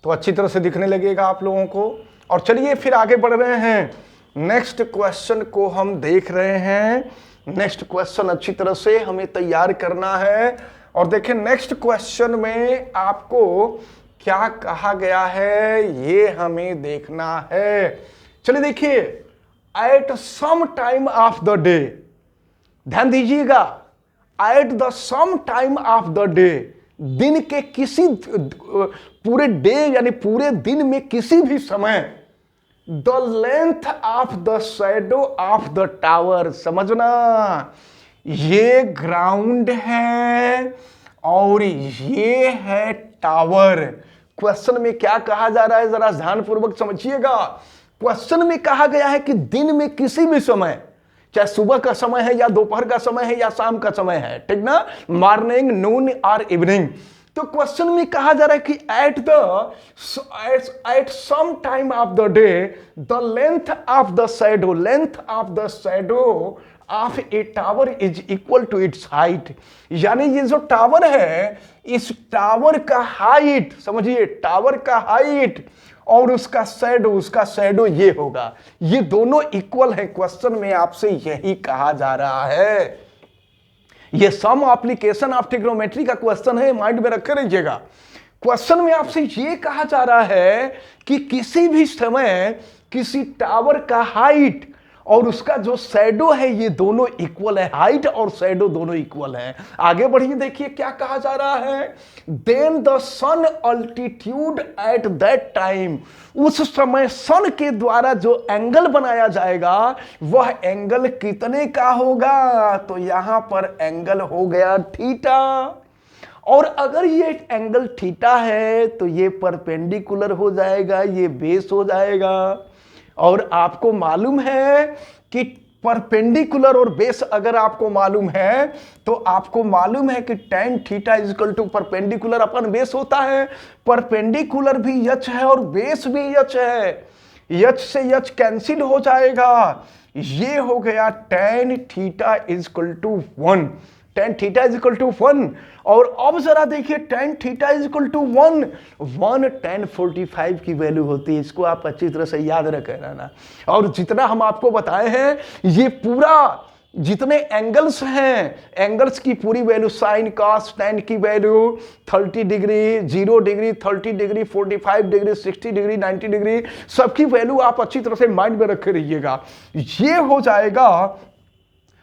तो अच्छी तरह से दिखने लगेगा आप लोगों को। और चलिए फिर आगे बढ़ रहे हैं। नेक्स्ट क्वेश्चन को हम देख रहे हैं। नेक्स्ट क्वेश्चन अच्छी तरह से हमें तैयार करना है। और देखें नेक्स्ट क्वेश्चन में आपको क्या कहा गया है ये हमें देखना है। चलिए देखिए, at some time of the day, ध्यान दीजिएगा, at the some time of the day, दिन के किसी पूरे डे यानी पूरे दिन में किसी भी समय, the length of the shadow of the tower, समझना ये ग्राउंड है और ये है टावर। क्वेश्चन में क्या कहा जा रहा है जरा ध्यानपूर्वक समझिएगा। क्वेश्चन में कहा गया है कि दिन में किसी भी समय, चाहे सुबह का समय है या दोपहर का समय है या शाम का समय है, ठीक ना, मॉर्निंग, नून और इवनिंग, तो क्वेश्चन में कहा जा रहा है कि at some time of the day the length of the shadow of a tower is equal to its height. यानी ये जो टावर है, इस टावर का हाइट, समझिए टावर का हाइट और उसका शैडो ये होगा, ये दोनों इक्वल है। क्वेश्चन में आपसे यही कहा जा रहा है। ये सम एप्लीकेशन ऑफ ट्रिग्नोमेट्री का क्वेश्चन है, माइंड में रखे रहिएगा। क्वेश्चन में आपसे ये कहा जा रहा है कि किसी भी समय किसी टावर का हाइट और उसका जो शैडो है ये दोनों इक्वल है, हाइट और शैडो दोनों इक्वल है। आगे बढ़िए, देखिए क्या कहा जा रहा है। Then the sun altitude at that time, उस समय सन के द्वारा जो एंगल बनाया जाएगा वह एंगल कितने का होगा? तो यहां पर एंगल हो गया थीटा। और अगर ये एंगल थीटा है तो ये परपेंडिकुलर हो जाएगा, ये बेस हो जाएगा। और आपको मालूम है कि परपेंडिकुलर और बेस अगर आपको मालूम है तो आपको मालूम है कि tan theta is equal to perpendicular upon base होता है। परपेंडिकुलर भी यच है और बेस भी यच है, यच से यच कैंसिल हो जाएगा। ये हो गया tan theta is equal to 1, tan theta is equal to 1। और अब जरा देखिए tan theta is equal to 1 tan 45 की वैल्यू होती है। इसको आप अच्छी तरह से याद रखें ना। और जितना हम आपको बताए हैं, ये पूरा जितने एंगल्स हैं, एंगल्स की पूरी वैल्यू, साइन कॉस tan की value 30 degree, 0 degree, 30 degree, 45 degree, 60 degree, 90 degree, सबकी वैल्यू आप अच्छी तरह से माइंड में रखे रहिएगा। ये हो जाएगा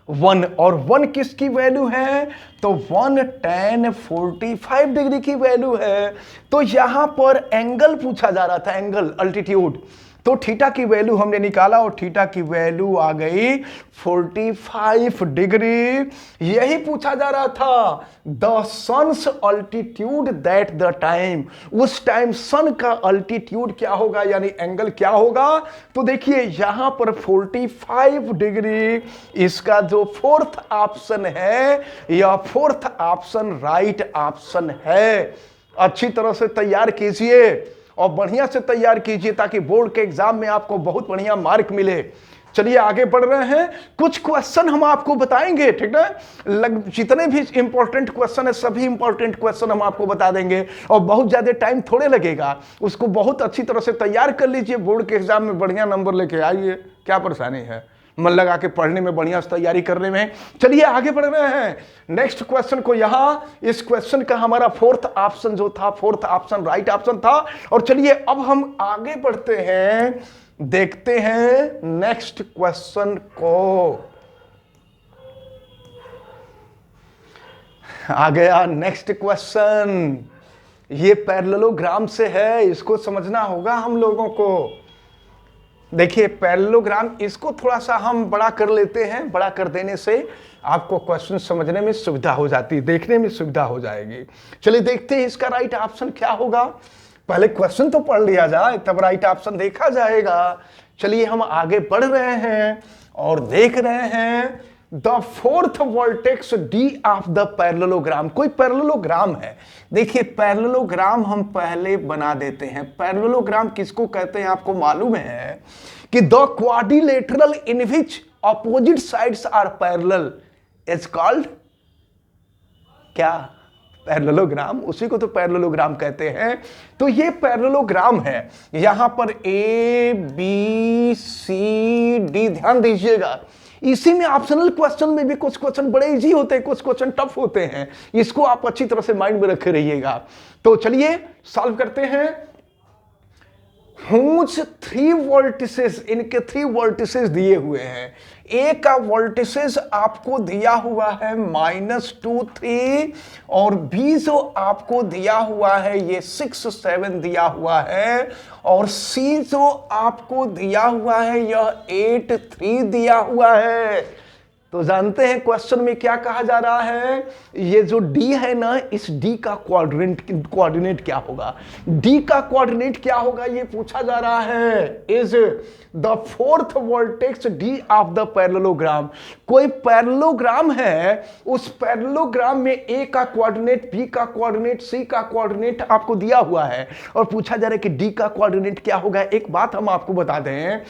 1, और 1 किसकी वैल्यू है? तो 1 tan 45 डिग्री की वैल्यू है। तो यहां पर एंगल पूछा जा रहा था, एंगल अल्टीट्यूड। तो थीटा की वैल्यू हमने निकाला और थीटा की वैल्यू आ गई 45 डिग्री। यही पूछा जा रहा था, the sun's altitude that the time, उस टाइम सन का अल्टीट्यूड क्या होगा, यानी एंगल क्या होगा। तो देखिए यहां पर 45 डिग्री, इसका जो फोर्थ ऑप्शन है, यह फोर्थ ऑप्शन राइट ऑप्शन है। अच्छी तरह से तैयार कीजिए और बढ़िया से तैयार कीजिए ताकि बोर्ड के एग्जाम में आपको बहुत बढ़िया मार्क मिले। चलिए आगे बढ़ रहे हैं, कुछ क्वेश्चन हम आपको बताएंगे, ठीक ना। जितने भी इंपॉर्टेंट क्वेश्चन है सभी इंपॉर्टेंट क्वेश्चन हम आपको बता देंगे और बहुत ज्यादा टाइम थोड़े लगेगा। उसको बहुत अच्छी तरह से तैयार कर लीजिए, बोर्ड के एग्जाम में बढ़िया नंबर लेके आइए। क्या परेशानी है, मन लगा के पढ़ने में, बढ़िया तैयारी करने में। चलिए आगे बढ़ रहे हैं नेक्स्ट क्वेश्चन को। यहां इस क्वेश्चन का हमारा फोर्थ ऑप्शन जो था, फोर्थ ऑप्शन राइट ऑप्शन था। और चलिए अब हम आगे बढ़ते हैं, देखते हैं नेक्स्ट क्वेश्चन को। आ गया नेक्स्ट क्वेश्चन, ये पैरेललोग्राम से है, इसको समझना होगा हम लोगों को। देखिए पैरेललोग्राम, इसको थोड़ा सा हम बड़ा कर लेते हैं। बड़ा कर देने से आपको क्वेश्चन समझने में सुविधा हो जाती है, देखने में सुविधा हो जाएगी। चलिए देखते हैं इसका राइट ऑप्शन क्या होगा। पहले क्वेश्चन तो पढ़ लिया जाए तब राइट ऑप्शन देखा जाएगा। चलिए हम आगे बढ़ रहे हैं और देख रहे हैं the fourth vertex D of the parallelogram. कोई पैरेललोग्राम है, देखिए पैरेललोग्राम हम पहले बना देते हैं। पैरेललोग्राम किसको कहते हैं आपको मालूम है कि the quadrilateral in which opposite sides are parallel is called क्या? पैरेललोग्राम, उसी को तो पैरेललोग्राम कहते हैं। तो ये पैरेललोग्राम है, यहां पर ए बी सी डी, ध्यान दीजिएगा। इसी में ऑप्शनल क्वेश्चन में भी कुछ क्वेश्चन बड़े इजी होते हैं, कुछ क्वेश्चन टफ होते हैं। इसको आप अच्छी तरह से माइंड में रखे रहिएगा। तो चलिए सॉल्व करते हैं। हुज 3 वर्टिसेस, इनके 3 वर्टिसेस दिए हुए हैं। ए का वर्टिसेस आपको दिया हुआ है -2 3, और बी जो आपको दिया हुआ है ये 6 7 दिया हुआ है, और सी जो आपको दिया हुआ है यह 8 3 दिया हुआ है। तो जानते हैं क्वेश्चन में क्या कहा जा रहा है, ये जो D है ना, इस D का कोऑर्डिनेट क्या होगा, D का कोऑर्डिनेट क्या होगा ये पूछा जा रहा है। Is the fourth vertex D of the parallelogram, कोई पैरेललोग्राम है, उस पैरेललोग्राम में A का कोऑर्डिनेट, B का कोऑर्डिनेट, C का कोऑर्डिनेट आपको दिया हुआ है और पूछा जा रहा है कि D का कोऑर्डिनेट क्या होगा। एक बात हम आपको बता दें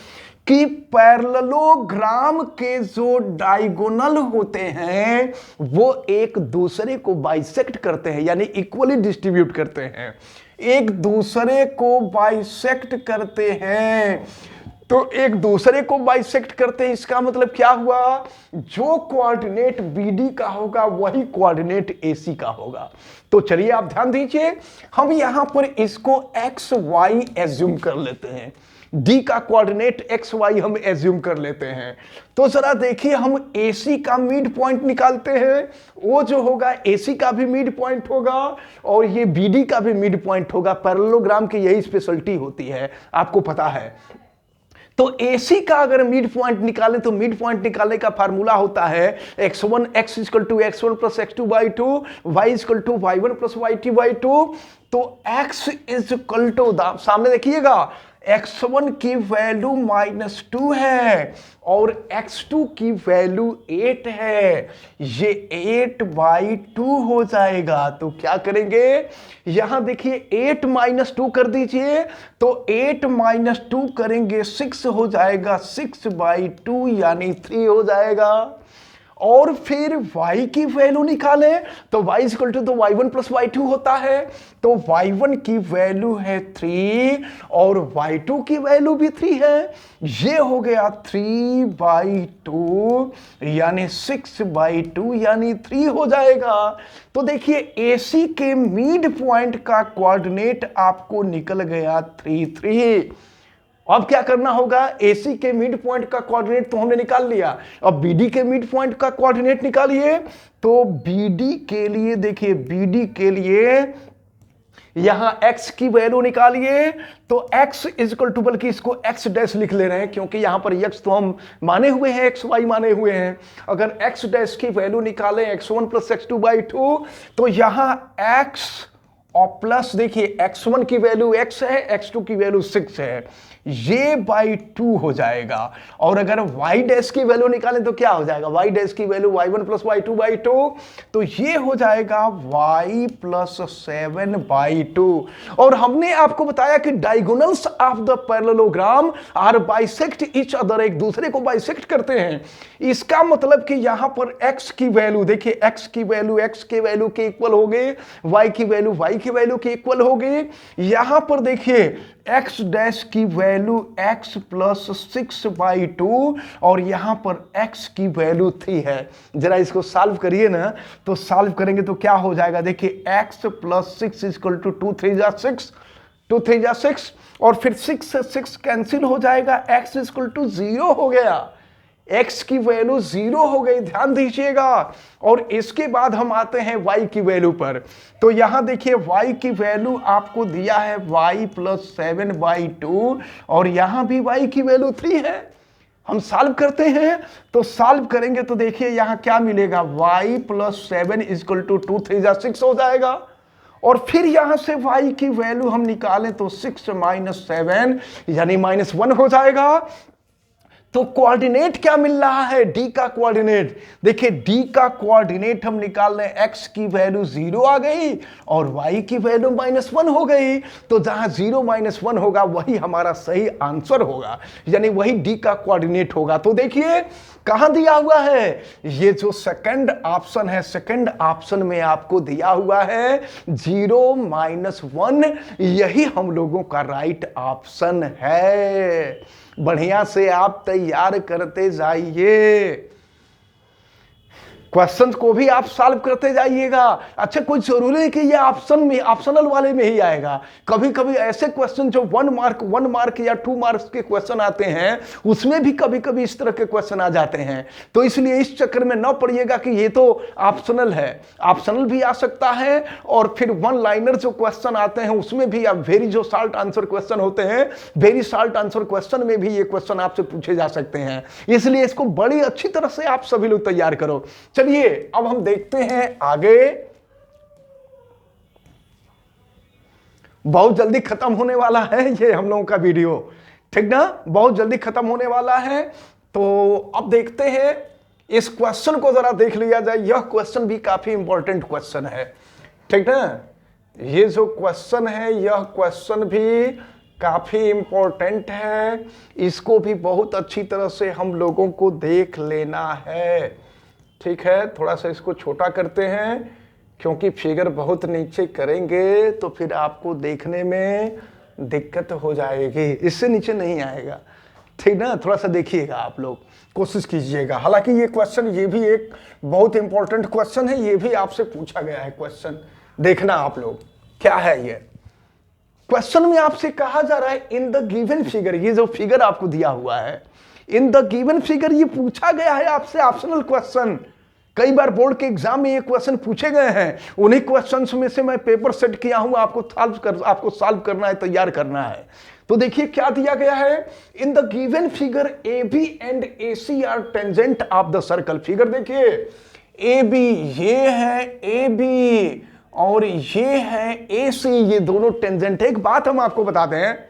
कि पैरेललोग्राम के जो डायगोनल होते हैं वो एक दूसरे को बाइसेक्ट करते हैं, यानी इक्वली डिस्ट्रीब्यूट करते हैं, एक दूसरे को बाइसेक्ट करते हैं। तो एक दूसरे को बाइसेक्ट करते हैं, इसका मतलब क्या हुआ, जो कोऑर्डिनेट BD का होगा वही कोऑर्डिनेट AC का होगा। तो चलिए आप ध्यान दीजिए, हम यहां पर इसको XY एज्यूम कर लेते हैं, D का कोऑर्डिनेट XY हम एज्यूम कर लेते हैं। तो जरा देखिए, हम AC का मिड पॉइंट निकालते हैं, वो जो होगा AC का भी मिड पॉइंट होगा और ये BD का भी मिड पॉइंट होगा। पैरेललोग्राम की यही स्पेशलिटी होती है, आपको पता है। तो AC का अगर मिड पॉइंट निकालें तो मिड पॉइंट निकालने का फार्मूला होता है x1 x equal to x1 plus x2 by 2, y equal to y1 plus y2 by 2। तो x इज इक्वल टू, सामने देखिएगा, x1 की वैल्यू -2 है और x2 की वैल्यू 8 है, ये 8/2 हो जाएगा। तो क्या करेंगे, यहां देखिए 8 - 2 कर दीजिए, तो 8 - 2 करेंगे 6 हो जाएगा, 6/2 यानी 3 हो जाएगा। और फिर y की वैल्यू निकालें तो y इक्वल टू तो y1 प्लस y2 होता है, तो y1 की वैल्यू है 3 और y2 की वैल्यू भी 3 है, ये हो गया 3/2 यानी 6/2 यानी 3 हो जाएगा। तो देखिए AC के मिड पॉइंट का कोऑर्डिनेट आपको निकल गया 3 3। अब क्या करना होगा, AC के मिड पॉइंट का कोऑर्डिनेट तो हमने निकाल लिया, अब BD के मिड पॉइंट का कोऑर्डिनेट निकालिए। तो BD के लिए देखिए, BD के लिए यहां x की वैल्यू निकालिए, तो x इज इक्वल टू, बल्कि इसको x डैश लिख ले रहे हैं क्योंकि यहां पर x तो हम माने हुए हैं, xy माने हुए हैं। अगर x डैश की वैल्यू निकालें x1 प्लस x2 बाई 2, तो यहां x और प्लस देखिए x1 की वैल्यू x है, x2 की वैल्यू 6 है, ये बाई 2 हो जाएगा। और अगर y डैश की वैल्यू निकालें तो क्या हो जाएगा, y डैश की value y1 plus y2 by 2, तो ये हो जाएगा y प्लस 7/2। और हमने आपको बताया कि diagonals of the parallelogram are bisect each other, एक दूसरे को बाइसेक्ट करते हैं। इसका मतलब कि यहां पर x की वैल्यू देखिए, x की वैल्यू x के वैल्यू के इक्वल हो गई, y की वैल्यू y की वैल्यू के इक्वल हो गई। यहां पर देखिए x डैश की वैल्यू x प्लस 6/2 और यहां पर x की वैल्यू 3 है। जरा इसको सॉल्व करिए ना, तो सॉल्व करेंगे तो क्या हो जाएगा, देखिए x प्लस 6 इक्वल टू 2 3 जा 6, 2 3 जा 6 और फिर 6 से 6 कैंसिल हो जाएगा, x इक्वल टू 0 हो गया, x की वैल्यू 0 हो गई, ध्यान दीजिएगा। और इसके बाद हम आते हैं y की वैल्यू पर, तो यहां देखिए y की वैल्यू आपको दिया है y प्लस 7/2 और यहां भी y की वैल्यू 3 है। हम सॉल्व करते हैं, तो सॉल्व करेंगे तो देखिए यहां क्या मिलेगा, y प्लस 7 इक्वल टू 2 3 जा 6 हो जाएगा। और फिर यहां से y की वैल्यू हम निकालें तो 6 - 7 यानी -1 हो जाएगा। तो कोऑर्डिनेट क्या मिल रहा है, D का कोऑर्डिनेट। देखिए D का कोऑर्डिनेट हम निकाल रहे हैं, x की वैल्यू 0 आ गई और y की वैल्यू -1 हो गई। तो जहां 0 - 1 होगा वही हमारा सही आंसर होगा, यानी वही D का कोऑर्डिनेट होगा। तो देखिए कहां दिया हुआ है, ये जो सेकंड ऑप्शन है, सेकंड ऑप्शन में आपको दिया हुआ है 0 - 1, यही हम लोगों का राइट ऑप्शन है। बढ़िया से आप तैयार करते जाइए। क्वेश्चंस को भी आप सॉल्व करते जाइएगा। अच्छा, कोई जरूरी नहीं कि ये ऑप्शनल वाले में ही आएगा। कभी कभी ऐसे क्वेश्चन जो 1 मार्क या 2 मार्क्स के क्वेश्चन आते हैं, उसमें भी कभी कभी इस तरह के क्वेश्चन आ जाते हैं। तो इसलिए इस चक्कर में न पड़िएगा कि ये तो ऑप्शनल है। ऑप्शनल भी आ सकता है, और फिर 1 लाइनर जो क्वेश्चन आते हैं उसमें भी आप वेरी जो शॉर्ट आंसर क्वेश्चन होते हैं, वेरी शॉर्ट आंसर क्वेश्चन में भी ये क्वेश्चन आपसे पूछे जा सकते हैं। इसलिए इसको बड़ी अच्छी तरह से आप सभी लोग तैयार करो। चलिए अब हम देखते हैं आगे। बहुत जल्दी खत्म होने वाला है ये हम लोगों का वीडियो, ठीक ना, बहुत जल्दी खत्म होने वाला है। तो अब देखते हैं इस क्वेश्चन को, जरा देख लिया जाए। यह क्वेश्चन भी काफी इंपॉर्टेंट क्वेश्चन है, ठीक ना। ये जो क्वेश्चन है, यह क्वेश्चन भी काफी इंपॉर्टेंट है। इसको भी बहुत अच्छी तरह से हम लोगों को देख लेना है, ठीक है। थोड़ा सा इसको छोटा करते हैं, क्योंकि फिगर बहुत नीचे करेंगे तो फिर आपको देखने में दिक्कत हो जाएगी। इससे नीचे नहीं आएगा, ठीक ना। थोड़ा सा देखिएगा, आप लोग कोशिश कीजिएगा। हालांकि ये क्वेश्चन, ये भी एक बहुत इंपॉर्टेंट क्वेश्चन है, ये भी आपसे पूछा गया है क्वेश्चन। देखना आप लोग क्या है ये क्वेश्चन में आपसे कहा जा रहा है इन द गिवन फिगर। ये जो फिगर आपको दिया हुआ है, इन द गिवन फिगर, ये पूछा गया है आपसे ऑप्शनल क्वेश्चन। कई बार बोर्ड के एग्जाम में ये क्वेश्चन पूछे गए हैं। उन्हीं क्वेश्चंस में से मैं पेपर सेट किया हूं, आपको सॉल्व करना है, तैयार करना है। तो देखिए क्या दिया गया है। In the given figure A B and A C are tangent of the circle. Figure देखिए, ए बी ये है ए बी, और ये है ए सी, ये दोनों टेंजेंट है। एक बात हम आपको बताते हैं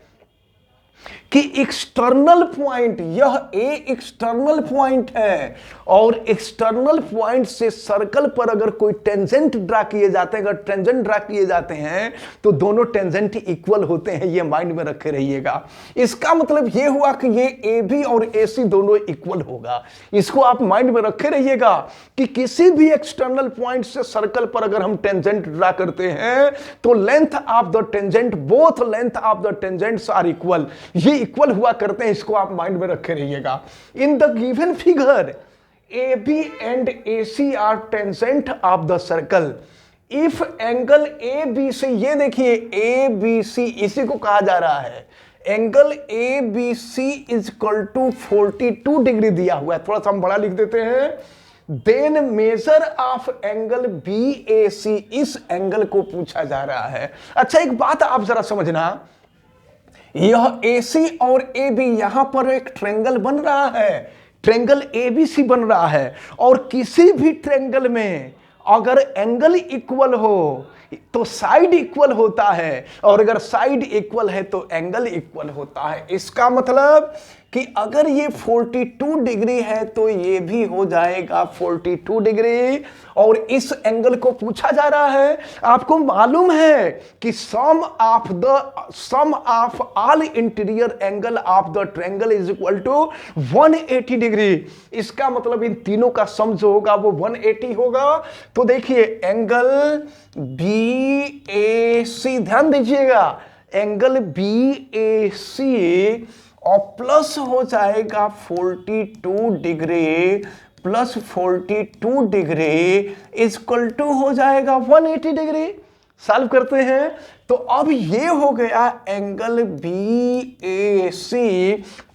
कि एक्सटर्नल पॉइंट, यह ए एक्सटर्नल पॉइंट है, और एक्सटर्नल पॉइंट से सर्कल पर अगर कोई टेंजेंट ड्रा किए जाते हैं, अगर टेंजेंट ड्रा किए जाते हैं तो दोनों टेंजेंट इक्वल होते हैं। ये माइंड में रखे रहिएगा। इसका मतलब ये हुआ कि ये ए बी और ए सी दोनों इक्वल होगा। इसको आप माइंड में रखे रहिएगा कि किसी भी एक्सटर्नल पॉइंट से सर्कल पर अगर हम टेंजेंट ड्रा करते हैं तो length of the tangent, both length of the tangents are equal. ये इक्वल हुआ करते हैं, इसको आप माइंड में रखे रहिएगा। In the given figure A B and A C are tangent of the circle if angle A B C, ये देखिए ए बी सी, इसी को कहा जा रहा है angle A B C is equal to 42 degree दिया हुआ है। थोड़ा सा हम बड़ा लिख देते हैं। Then measure of angle B A C, इस एंगल को पूछा जा रहा है। अच्छा, एक बात आप जरा समझना, यह AC और AB, यहां पर एक ट्रायंगल बन रहा है, ट्रायंगल ABC बन रहा है। और किसी भी ट्रायंगल में अगर एंगल इक्वल हो तो साइड इक्वल होता है, और अगर साइड इक्वल है तो एंगल इक्वल होता है। इसका मतलब कि अगर ये 42 डिग्री है तो ये भी हो जाएगा 42 डिग्री, और इस एंगल को पूछा जा रहा है। आपको मालूम है कि sum of all interior angle of the triangle is equal to 180 degree. इसका मतलब इन तीनों का सम जो होगा वो 180 होगा। तो देखिए एंगल BAC, ध्यान दीजिएगा, एंगल BAC और प्लस हो जाएगा 42 degree, plus 42 degree is equal to हो जाएगा 180 डिग्री। सॉल्व करते हैं तो अब ये हो गया एंगल BAC,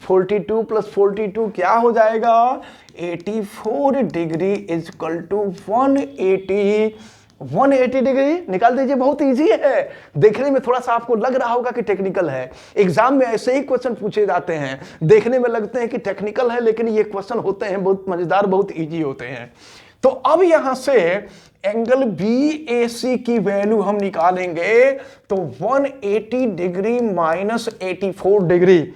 42 प्लस 42 क्या हो जाएगा 84 degree is equal to 180 degree. निकाल दीजिए, बहुत इजी है। देखने में थोड़ा सा आपको लग रहा होगा कि टेक्निकल है, एग्जाम में ऐसे ही क्वेश्चन पूछे जाते हैं, देखने में लगते हैं कि टेक्निकल है, लेकिन ये क्वेश्चन होते हैं बहुत मजेदार, बहुत इजी होते हैं। तो अब यहां से एंगल BAC की वैल्यू हम निकालेंगे तो 180 डिग्री माइनस 84 डिग्री।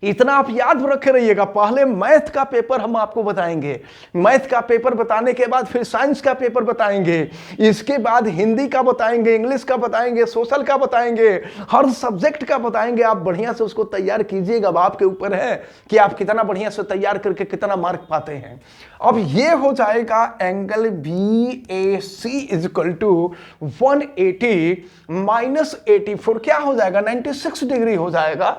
इतना आप याद रखे रहिएगा। पहले मैथ का पेपर हम आपको बताएंगे, मैथ का पेपर बताने के बाद फिर साइंस का पेपर बताएंगे, इसके बाद हिंदी का बताएंगे, इंग्लिश का बताएंगे, सोशल का बताएंगे, हर सब्जेक्ट का बताएंगे। आप बढ़िया से उसको तैयार कीजिएगा। अब आपके ऊपर है कि आप कितना बढ़िया से तैयार करके कितना मार्क पाते हैं। अब ये हो जाएगा angle BAC is equal to 180 minus 84, क्या हो जाएगा 96 डिग्री हो जाएगा,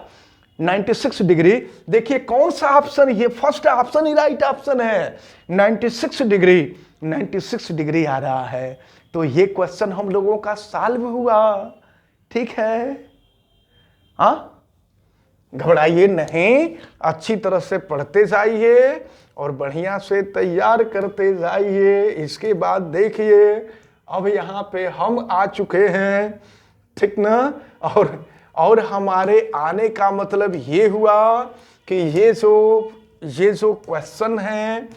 96 डिग्री। देखिए कौन सा ऑप्शन, ये फर्स्ट ऑप्शन ही राइट ऑप्शन है, 96 डिग्री। 96 डिग्री आ रहा है। तो ये क्वेश्चन हम लोगों का सॉल्व हुआ। ठीक है, हाँ, घबराइए नहीं, अच्छी तरह से पढ़ते जाइए और बढ़िया से तैयार करते जाइए। इसके बाद देखिए, अब यहाँ पे हम आ चुके हैं, ठीक ना। और हमारे आने का मतलब ये हुआ कि ये जो क्वेश्चन हैं,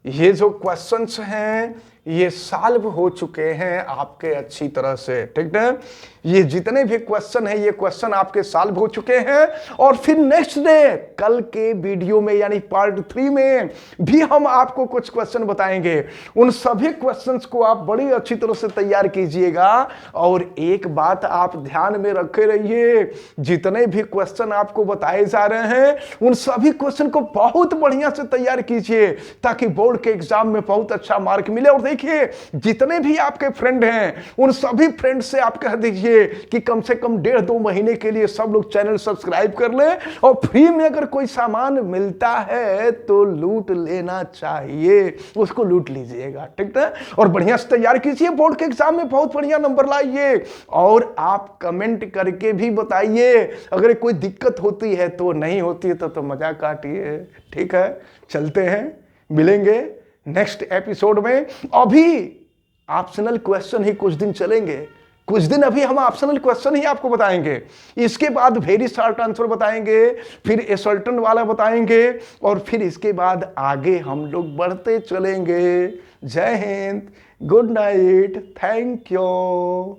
ये जो क्वेश्चंस हैं, ये सॉल्व हो चुके हैं आपके अच्छी तरह से, ठीक है। ये जितने भी क्वेश्चन हैं, ये क्वेश्चन आपके सॉल्व हो चुके हैं। और फिर नेक्स्ट डे, कल के वीडियो में यानी पार्ट 3 में भी हम आपको कुछ क्वेश्चन बताएंगे। उन सभी क्वेश्चंस को आप बड़ी अच्छी तरह से तैयार कीजिएगा। और एक बात आप ध्यान में रखे रहिए, जितने भी क्वेश्चन आपको बताए जा रहे हैं, उन सभी क्वेश्चन को बहुत बढ़िया से तैयार कीजिए, ताकि बोर्ड के एग्जाम में बहुत अच्छा मार्क मिले। और देखिए, जितने भी आपके फ्रेंड हैं, उन सभी फ्रेंड से आप कह दीजिए कि कम से कम 1.5-2 महीने के लिए सब लोग चैनल सब्सक्राइब कर ले। और फ्री में अगर कोई सामान मिलता है तो लूट लेना चाहिए, उसको लूट लीजिएगा, ठीक है। और बढ़िया से तैयार कीजिए, बोर्ड के एग्जाम में बहुत बढ़िया नंबर लाइए। और आप कमेंट करके भी बताइए, अगर कोई दिक्कत होती है तो, नहीं होती है तो मजाक काटिए, ठीक है। चलते हैं, मिलेंगे नेक्स्ट एपिसोड में। अभी ऑप्शनल क्वेश्चन ही कुछ दिन चलेंगे, कुछ दिन अभी हम ऑप्शनल क्वेश्चन ही आपको बताएंगे। इसके बाद वेरी शॉर्ट आंसर बताएंगे, फिर एसर्टन वाला बताएंगे, और फिर इसके बाद आगे हम लोग बढ़ते चलेंगे। जय Hind, good night, thank you.